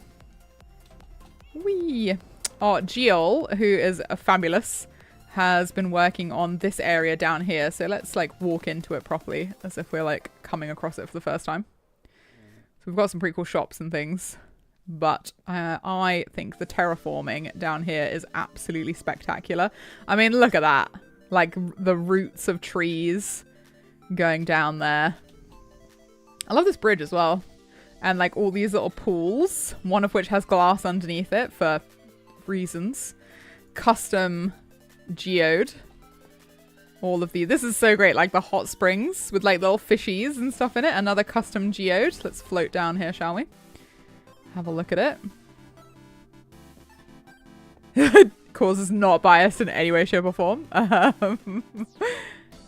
Whee! Oh, Jill, who is fabulous, has been working on this area down here. So let's like walk into it properly as if we're like coming across it for the first time. So we've got some pretty cool shops and things. But I think the terraforming down here is absolutely spectacular. I mean, look at that. Like the roots of trees going down there. I love this bridge as well. And like all these little pools, one of which has glass underneath it for reasons. Custom geode. All of these. This is so great. Like the hot springs with like little fishies and stuff in it. Another custom geode. Let's float down here, shall we? Have a look at it. Cause is not biased in any way, shape, or form.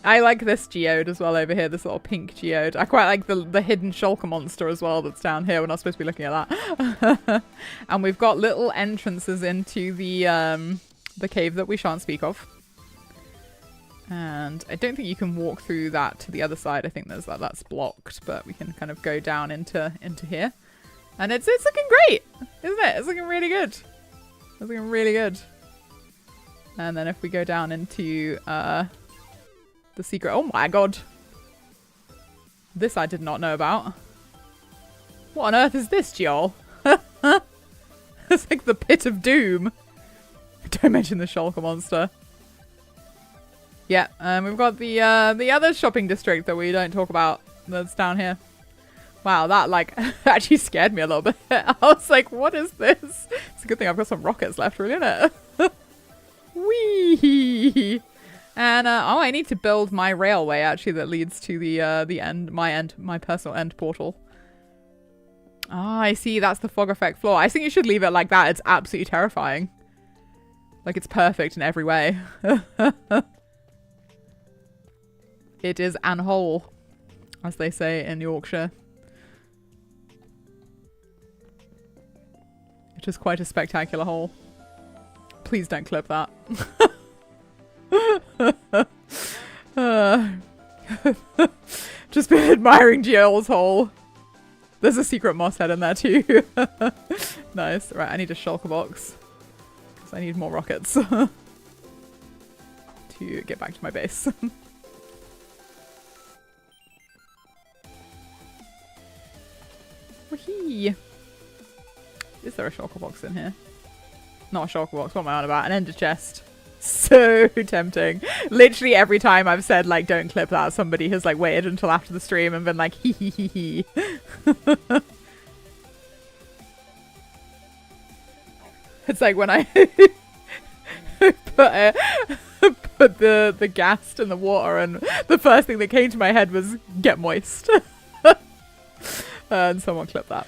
I like this geode as well over here, this little pink geode. I quite like the hidden shulker monster as well that's down here. We're not supposed to be looking at that. And we've got little entrances into the cave that we shan't speak of. And I don't think you can walk through that to the other side. I think there's that's blocked, but we can kind of go down into here. And it's looking great, isn't it? It's looking really good. It's looking really good. And then if we go down into the secret... Oh my god. This I did not know about. What on earth is this, Jill? It's like the pit of doom. Don't mention the shulker monster. Yeah, we've got the other shopping district that we don't talk about that's down here. Wow, that like actually scared me a little bit. I was like, what is this? It's a good thing I've got some rockets left, really, isn't it? Whee! And oh, I need to build my railway actually that leads to the end, my personal end portal. Ah, I see. That's the fog effect floor. I think you should leave it like that. It's absolutely terrifying. Like it's perfect in every way. It is an hole, as they say in Yorkshire. It is quite a spectacular hole. Please don't clip that. Just been admiring Jill's hole. There's a secret moss head in there too. Nice. Right, I need a shulker box. Because I need more rockets. To get back to my base. Whee! Is there a shulker box in here? Not a shulker box, what am I on about? An ender chest. So tempting. Literally every time I've said like don't clip that, somebody has like waited until after the stream and been like hee hee hee hee. It's like when I put the ghast in the water and the first thing that came to my head was get moist. And someone clipped that.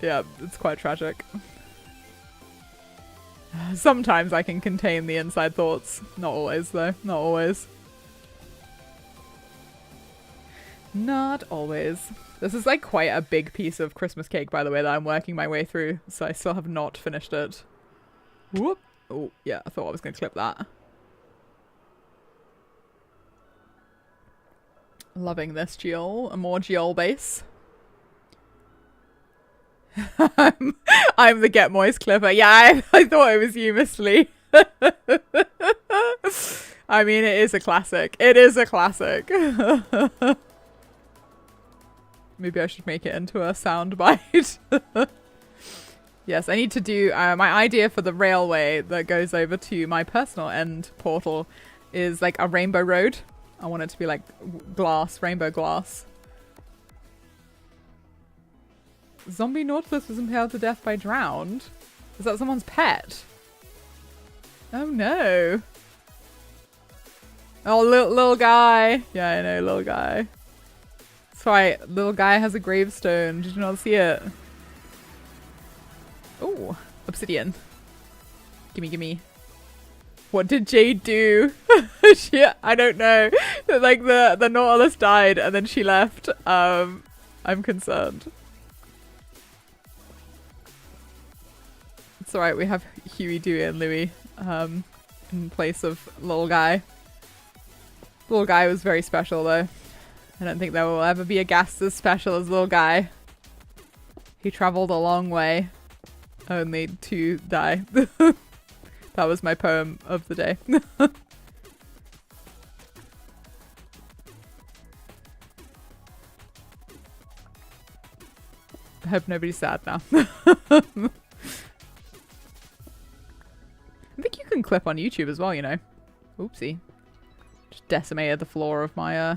Yeah, it's quite tragic. Sometimes I can contain the inside thoughts. Not always, though. Not always. Not always. This is like quite a big piece of Christmas cake, by the way, that I'm working my way through. So I still have not finished it. Whoop. Oh, yeah. I thought I was going to clip that. Loving this Geol. A more Geol base. I'm the Get Moist clipper. Yeah, I thought it was you, Miss Lee. I mean, it is a classic. It is a classic. Maybe I should make it into a soundbite. Yes, I need to do... my idea for the railway that goes over to my personal end portal is like a rainbow road. I want it to be like glass, rainbow glass. Zombie Nautilus was impaled to death by drowned. Is that someone's pet? Oh no. Oh, little guy. Yeah, I know, little guy. That's right, little guy has a gravestone. Did you not see it? Oh, obsidian. Gimme, gimme. What did Jade do? Shit, I don't know. Like the Nautilus died and then she left. I'm concerned. It's alright, we have Huey, Dewey, and Louie in place of little guy. Little guy was very special though. I don't think there will ever be a ghast as special as little guy. He traveled a long way, only to die. That was my poem of the day. I hope nobody's sad now. I think you can clip on YouTube as well, you know. Oopsie. Just decimated the floor of my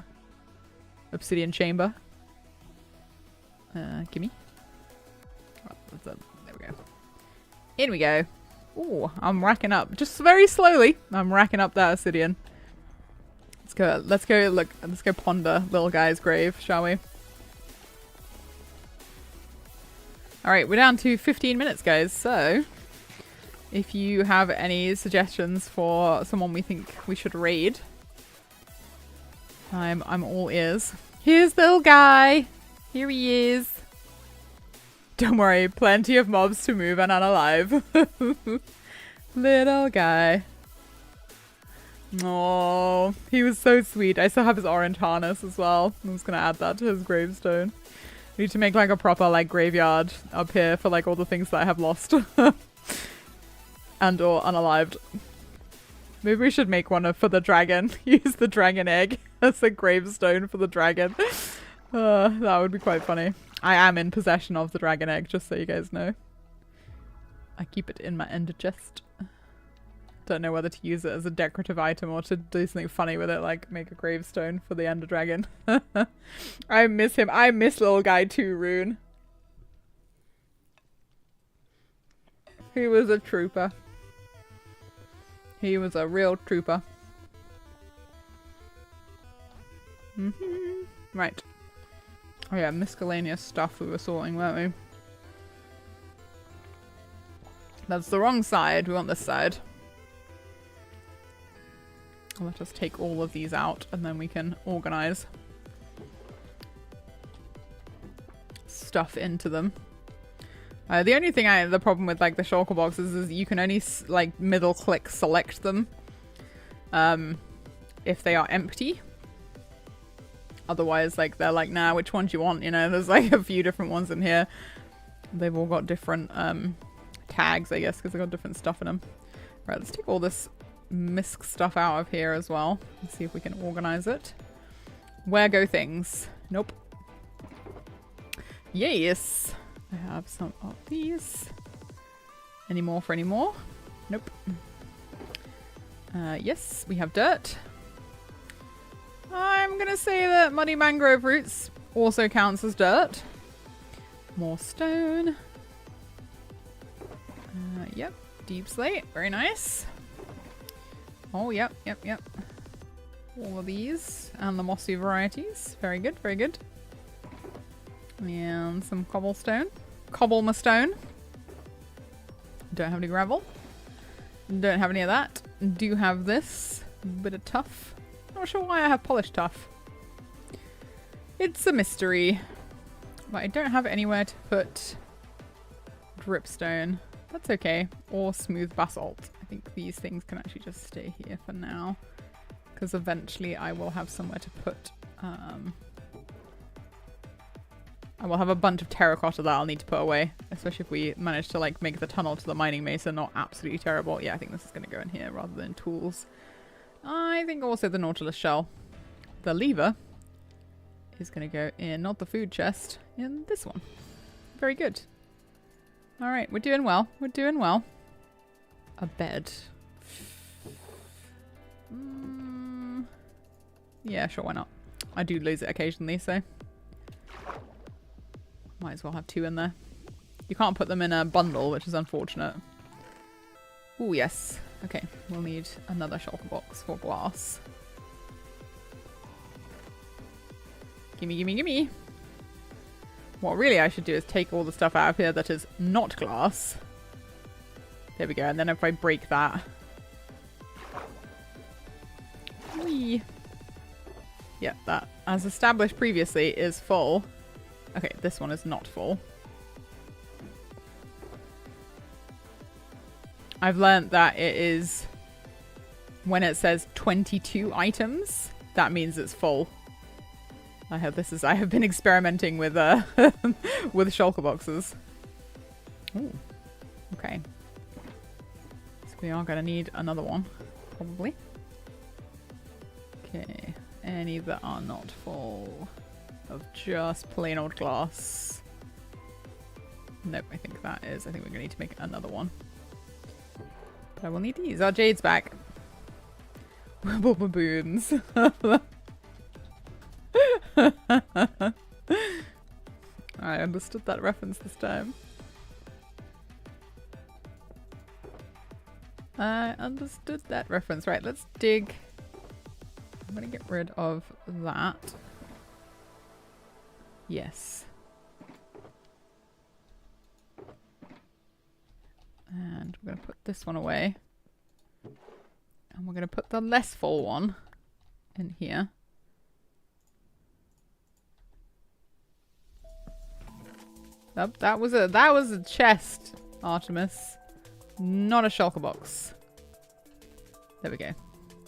obsidian chamber. Gimme. Oh, there we go. In we go. Ooh, I'm racking up. Just very slowly. I'm racking up that obsidian. Let's go ponder little guy's grave, shall we? Alright, we're down to 15 minutes, guys. So, if you have any suggestions for someone we think we should raid, I'm all ears. Here's the little guy. Here he is. Don't worry, plenty of mobs to move and unalive. Little guy. Oh, he was so sweet. I still have his orange harness as well. I'm just gonna add that to his gravestone. We need to make like a proper like graveyard up here for like all the things that I have lost. And or unalived. Maybe we should make one for the dragon. Use the dragon egg as a gravestone for the dragon. That would be quite funny. I am in possession of the dragon egg, just so you guys know. I keep it in my ender chest. Don't know whether to use it as a decorative item or to do something funny with it, like make a gravestone for the ender dragon. I miss him. I miss little guy too, Rune. He was a trooper. He was a real trooper. Right. Oh yeah, miscellaneous stuff we were sorting, weren't we? That's the wrong side. We want this side. Let us take all of these out and then we can organize stuff into them. The only thing the problem with like the shulker boxes is you can only like middle click select them if they are empty. Otherwise, like they're like, nah, which one do you want? You know, there's like a few different ones in here. They've all got different tags, I guess, because they've got different stuff in them. Right, let's take all this misc stuff out of here as well. Let's see if we can organize it. Where go things? Nope. Yes. I have some of these. Any more for any more? Nope. Yes, we have dirt. I'm gonna say that muddy mangrove roots also counts as dirt. More stone. Yep. Deep slate. Very nice. Oh, yep. All of these. And the mossy varieties. Very good, very good. And some cobblestone. Cobblestone. Don't have any gravel. Don't have any of that. Do have this. Bit of tuff. Not sure why I have polished tuff. It's a mystery. But I don't have anywhere to put dripstone. That's okay. Or smooth basalt. I think these things can actually just stay here for now. Because eventually I will have somewhere to put... I will have a bunch of terracotta that I'll need to put away. Especially if we manage to like make the tunnel to the mining mason not absolutely terrible. Yeah, I think this is going to go in here rather than tools. I think also the nautilus shell. The lever is going to go in, not the food chest, in this one. Very good. Alright, we're doing well. We're doing well. A bed. Yeah, sure, why not? I do lose it occasionally, so... Might as well have two in there. You can't put them in a bundle, which is unfortunate. Oh, yes. Okay, we'll need another shulker box for glass. Gimme, gimme, gimme. What really I should do is take all the stuff out of here that is not glass. There we go, and then if I break that... Whee! Yeah, that, as established previously, is full. Okay, this one is not full. I've learnt that it is... When it says 22 items, that means it's full. I have been experimenting with with shulker boxes. Ooh. Okay. So we are gonna need another one, probably. Okay. Any that are not full of just plain old glass. Nope, I think that is. I think we're gonna need to make another one. But I will need these. Our jade's back. Baboons. I understood that reference this time. I understood that reference. Right, let's dig. I'm gonna get rid of that. Yes. And we're gonna put this one away. And we're gonna put the less full one in here. That was a chest, Artemis. Not a shulker box. There we go.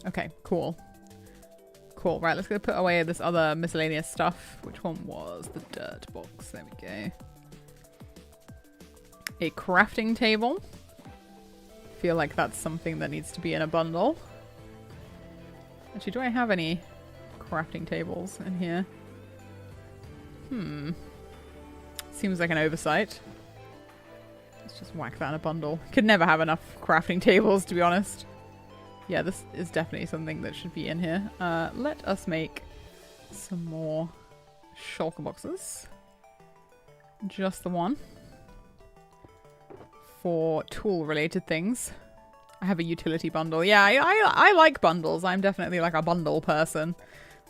Okay, cool. Cool. Right, let's go put away this other miscellaneous stuff. Which one was the dirt box? There we go. A crafting table. Feel like that's something that needs to be in a bundle. Actually, do I have any crafting tables in here? Seems like an oversight. Let's just whack that in a bundle. Could never have enough crafting tables, to be honest. Yeah, this is definitely something that should be in here. Let us make some more shulker boxes. Just the one. For tool-related things. I have a utility bundle. Yeah, I like bundles. I'm definitely like a bundle person,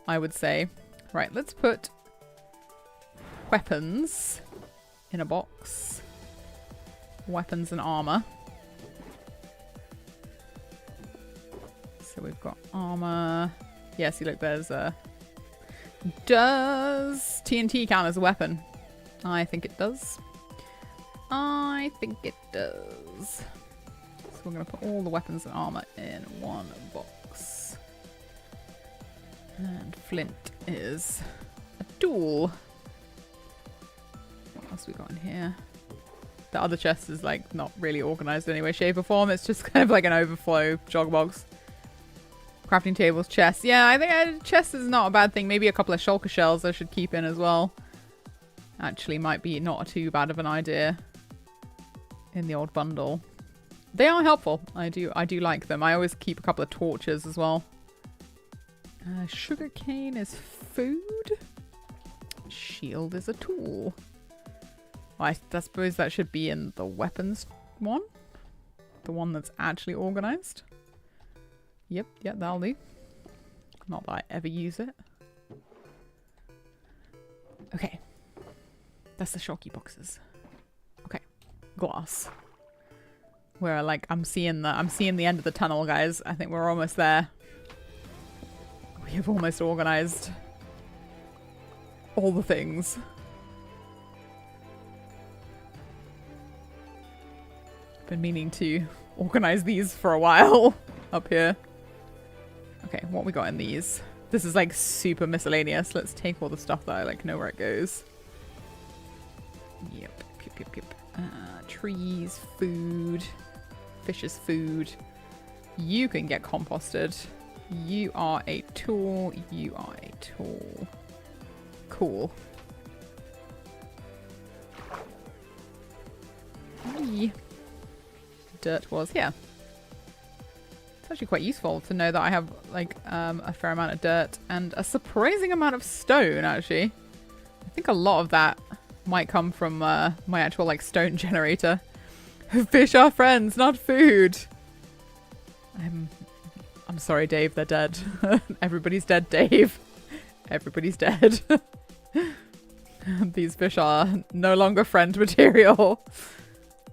I would say. Right, let's put weapons in a box. Weapons and armor. So we've got armor. Yeah, see, look, there's a... Does TNT count as a weapon? I think it does. I think it does. So we're going to put all the weapons and armor in one box. And flint is a tool. What else we got in here? The other chest is like not really organized in any way, shape or form. It's just kind of like an overflow jog box. Crafting tables, chests. Yeah, I think chest is not a bad thing. Maybe a couple of shulker shells I should keep in as well. Actually might be not too bad of an idea in the old bundle. They are helpful. I do like them. I always keep a couple of torches as well. Sugarcane is food. Shield is a tool. Well, I suppose that should be in the weapons one. The one that's actually organized. Yep, that'll do. Not that I ever use it. Okay. That's the shulker boxes. Okay. Glass. Where like I'm seeing the end of the tunnel, guys. I think we're almost there. We have almost organized all the things. Been meaning to organize these for a while up here. Okay, what we got in these? This is like super miscellaneous. Let's take all the stuff that I like know where it goes. Yep. Trees, food, fish's food. You can get composted. You are a tool. You are a tool. Cool. Eee. Dirt was here. It's actually quite useful to know that I have like a fair amount of dirt and a surprising amount of stone, actually. I think a lot of that might come from my actual like stone generator. Fish are friends, not food. I'm sorry, Dave, they're dead. Everybody's dead, Dave. Everybody's dead. These fish are no longer friend material,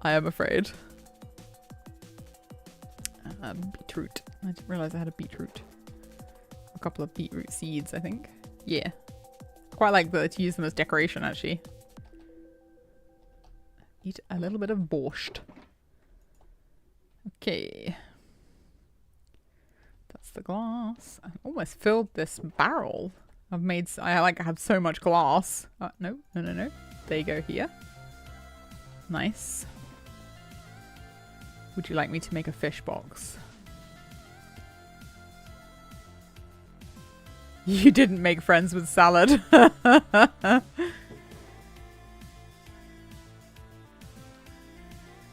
I am afraid. Beetroot. I didn't realize I had a beetroot. A couple of beetroot seeds, I think. Yeah. Quite like to use them as decoration, actually. Eat a little bit of borscht. Okay. That's the glass. I almost filled this barrel I like have so much glass. No. There you go here. Nice. Would you like me to make a fish box? You didn't make friends with salad.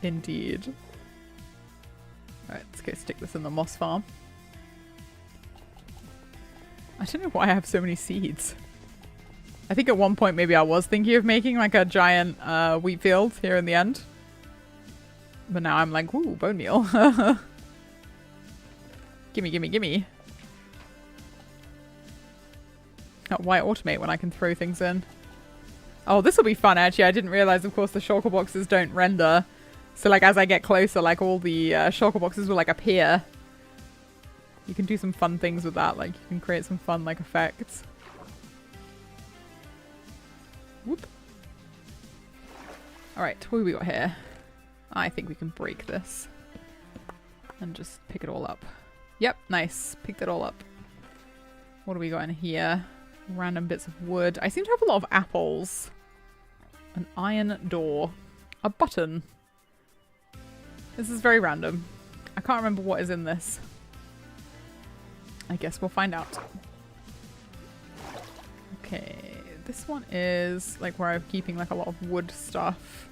Indeed. Alright, let's go stick this in the moss farm. I don't know why I have so many seeds. I think at one point maybe I was thinking of making like a giant wheat field here in the end. But now I'm like, ooh, bone meal. Gimme, gimme, gimme. Why automate when I can throw things in? Oh, this will be fun actually. I didn't realize, of course, the shulker boxes don't render. So like as I get closer, like all the shulker boxes will like appear. You can do some fun things with that. Like you can create some fun like effects. Whoop. Alright, what have we got here? I think we can break this. And just pick it all up. Yep, nice. Picked it all up. What do we got in here? Random bits of wood. I seem to have a lot of apples. An iron door. A button. This is very random. I can't remember what is in this. I guess we'll find out. Okay, this one is like where I'm keeping like a lot of wood stuff.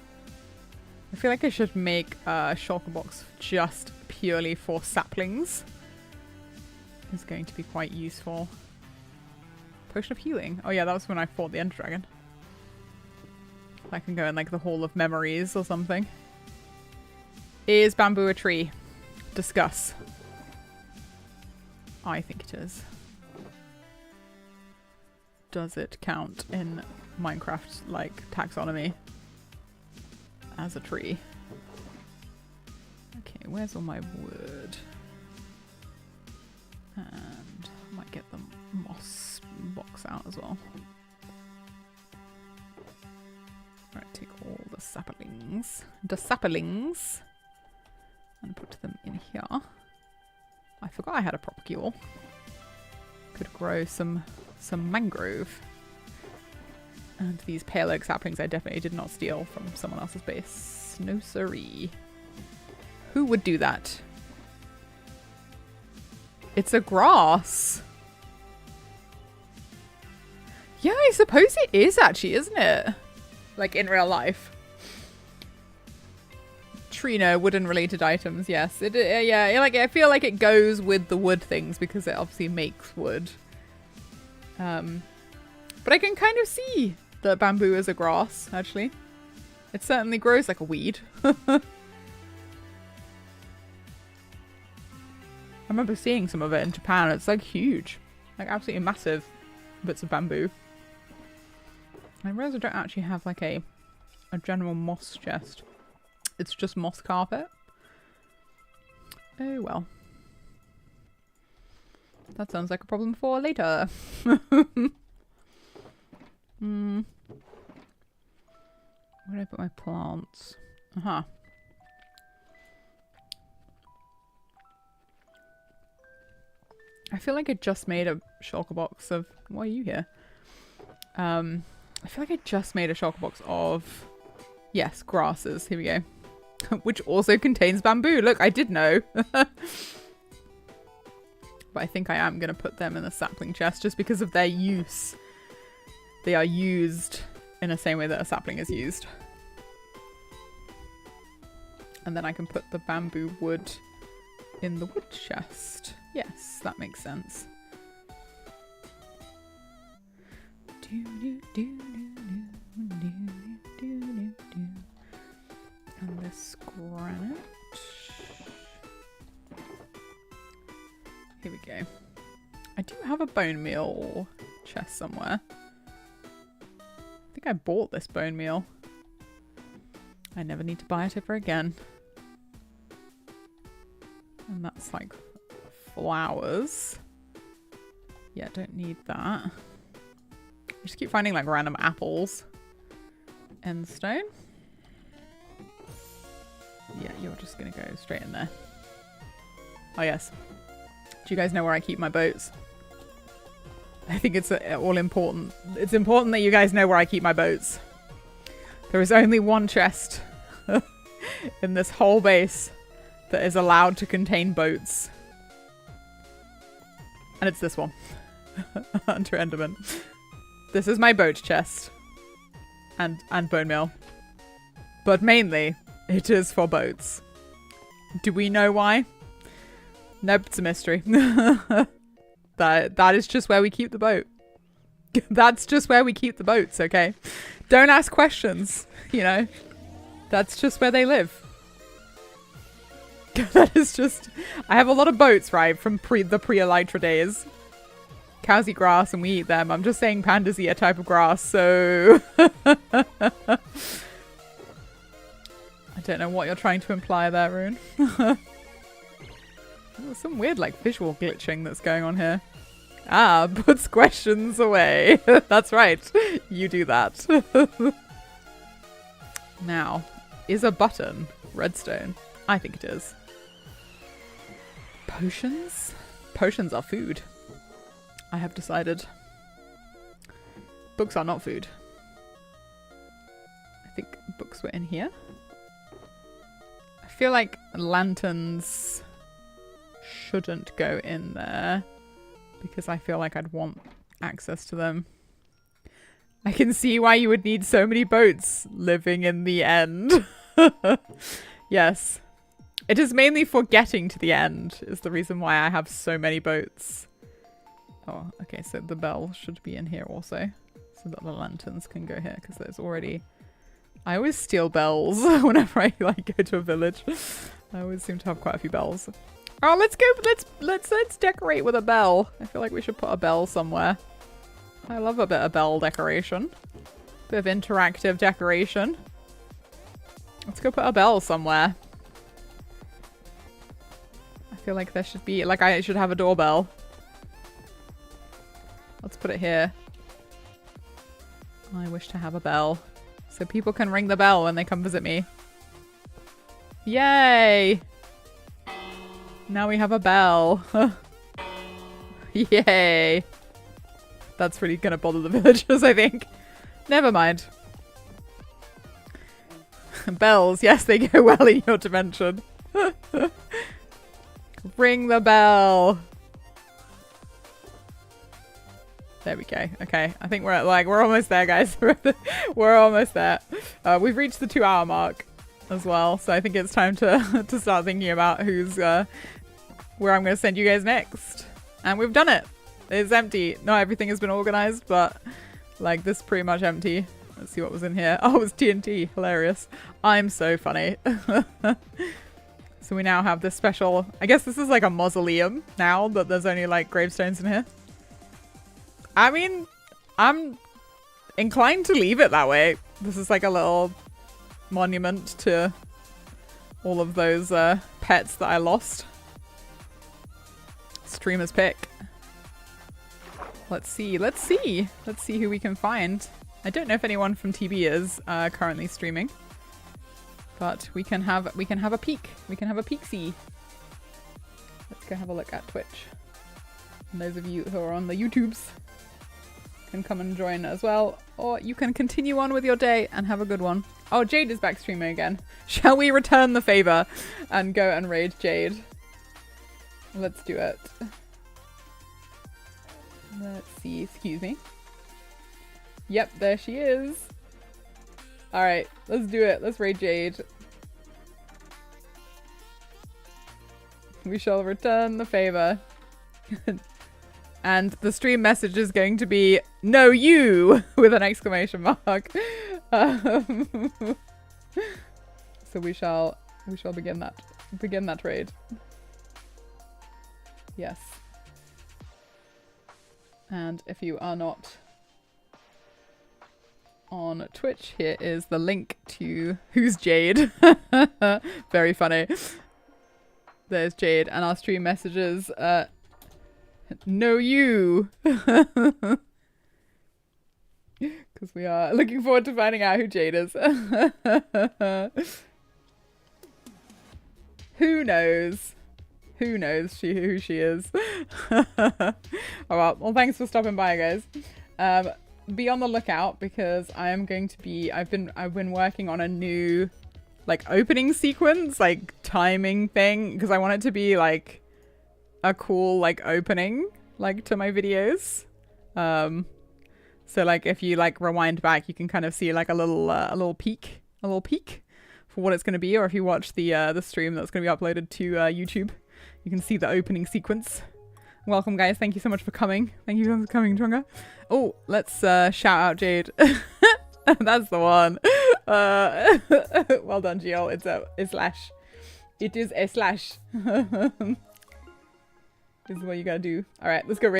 I feel like I should make a shulker box just purely for saplings. It's going to be quite useful. Potion of healing. Oh yeah, that was when I fought the Ender Dragon. I can go in like the Hall of Memories or something. Is bamboo a tree? Discuss. I think it is. Does it count in Minecraft like taxonomy as a tree? Okay, where's all my wood? And I might get the moss box out as well. Right, take all the saplings. And put them in here. I forgot I had a propagule. Could grow some mangrove. And these pale oak saplings I definitely did not steal from someone else's base. No siree. Who would do that? It's a grass. Yeah, I suppose it is actually, isn't it? Like in real life. Trino, wooden related items, yes. Yeah, like I feel like it goes with the wood things because it obviously makes wood. But I can kind of see that bamboo is a grass, actually. It certainly grows like a weed. I remember seeing some of it in Japan. It's like huge. Like absolutely massive bits of bamboo. I realize I don't actually have like a general moss chest. It's just moss carpet. Oh well. That sounds like a problem for later. Where did I put my plants? Aha. I feel like I just made a shulker box of... Why are you here? I feel like I just made a shulker box of... Yes, grasses. Here we go. Which also contains bamboo. Look, I did know. But I think I am going to put them in the sapling chest just because of their use. They are used in the same way that a sapling is used. And then I can put the bamboo wood in the wood chest. Yes, that makes sense. And this granite. Here we go. I do have a bone meal chest somewhere. I think I bought this bone meal. I never need to buy it ever again. And that's like flowers. Yeah, don't need that. I just keep finding like random apples. End stone. Yeah, you're just gonna go straight in there. Oh yes. Do you guys know where I keep my boats? I think it's all important. It's important that you guys know where I keep my boats. There is only one chest in this whole base that is allowed to contain boats. And it's this one. Under Enderman. This is my boat chest. And bone meal. But mainly, it is for boats. Do we know why? Nope, it's a mystery. That is just where we keep the boat. That's just where we keep the boats, okay? Don't ask questions, you know? That's just where they live. That is just... I have a lot of boats, right? From the pre-elytra days. Cows eat grass and we eat them. I'm just saying pandas eat a type of grass, so... I don't know what you're trying to imply there, Rune. There's some weird, like, visual glitching that's going on here. Ah, puts questions away. That's right. You do that. Now, is a button redstone? I think it is. Potions? Potions are food. I have decided. Books are not food. I think books were in here. I feel like lanterns shouldn't go in there because I feel like I'd want access to them. I can see why you would need so many boats living in the end. Yes. It is mainly for getting to the end is the reason why I have so many boats. Oh, okay, so the bell should be in here also so that the lanterns can go here because there's already... I always steal bells whenever I like go to a village. I always seem to have quite a few bells. Oh, let's go. Let's decorate with a bell. I feel like we should put a bell somewhere. I love a bit of bell decoration. Bit of interactive decoration. Let's go put a bell somewhere. I feel like there should be, like, I should have a doorbell. Let's put it here. I wish to have a bell. So people can ring the bell when they come visit me. Yay! Now we have a bell. Yay! That's really gonna bother the villagers, I think. Never mind. Bells, yes, they go well in your dimension. Ring the bell. There we go. Okay, I think we're almost there, guys. We're almost there. We've reached the 2-hour mark as well, so I think it's time to to start thinking about who's where I'm going to send you guys next. And we've done it. It's empty. Not everything has been organized, but like this is pretty much empty. Let's see what was in here. Oh, it was TNT. Hilarious. I'm so funny. So we now have this special... I guess this is like a mausoleum now that there's only like gravestones in here. I mean, I'm inclined to leave it that way. This is like a little monument to all of those pets that I lost. Streamer's pick. Let's see. Let's see who we can find. I don't know if anyone from TB is currently streaming, but we can have a peek. We can have a peek-see. Let's go have a look at Twitch. And those of you who are on the YouTubes can come and join as well, or you can continue on with your day and have a good one. Oh, Jade is back streaming again. Shall we return the favor and go and raid Jade? Let's do it. Let's see. Excuse me. Yep, there she is. Alright, let's do it. Let's raid Jade. We shall return the favor. And the stream message is going to be, "No, you!" with an exclamation mark. So we shall begin that raid. Yes. And if you are not on Twitch, here is the link to who's Jade. Very funny. There's Jade, and our stream messages. No, you. Because we are looking forward to finding out who Jade is. Who knows? Who knows who she is? Oh well, thanks for stopping by, guys. Be on the lookout because I am going to be. I've been working on a new, like, opening sequence, like timing thing, because I want it to be like a cool like opening, like, to my videos. So like if you like rewind back, you can kind of see like a little peek for what it's going to be, or if you watch the stream that's going to be uploaded to YouTube. You can see the opening sequence. Welcome, guys. Thank you so much for coming. Thank you for coming, Chunga. Oh, let's shout out Jade. That's the one. Well done, Gio. It's a slash. It is a slash. This is what you gotta do. All right, let's go.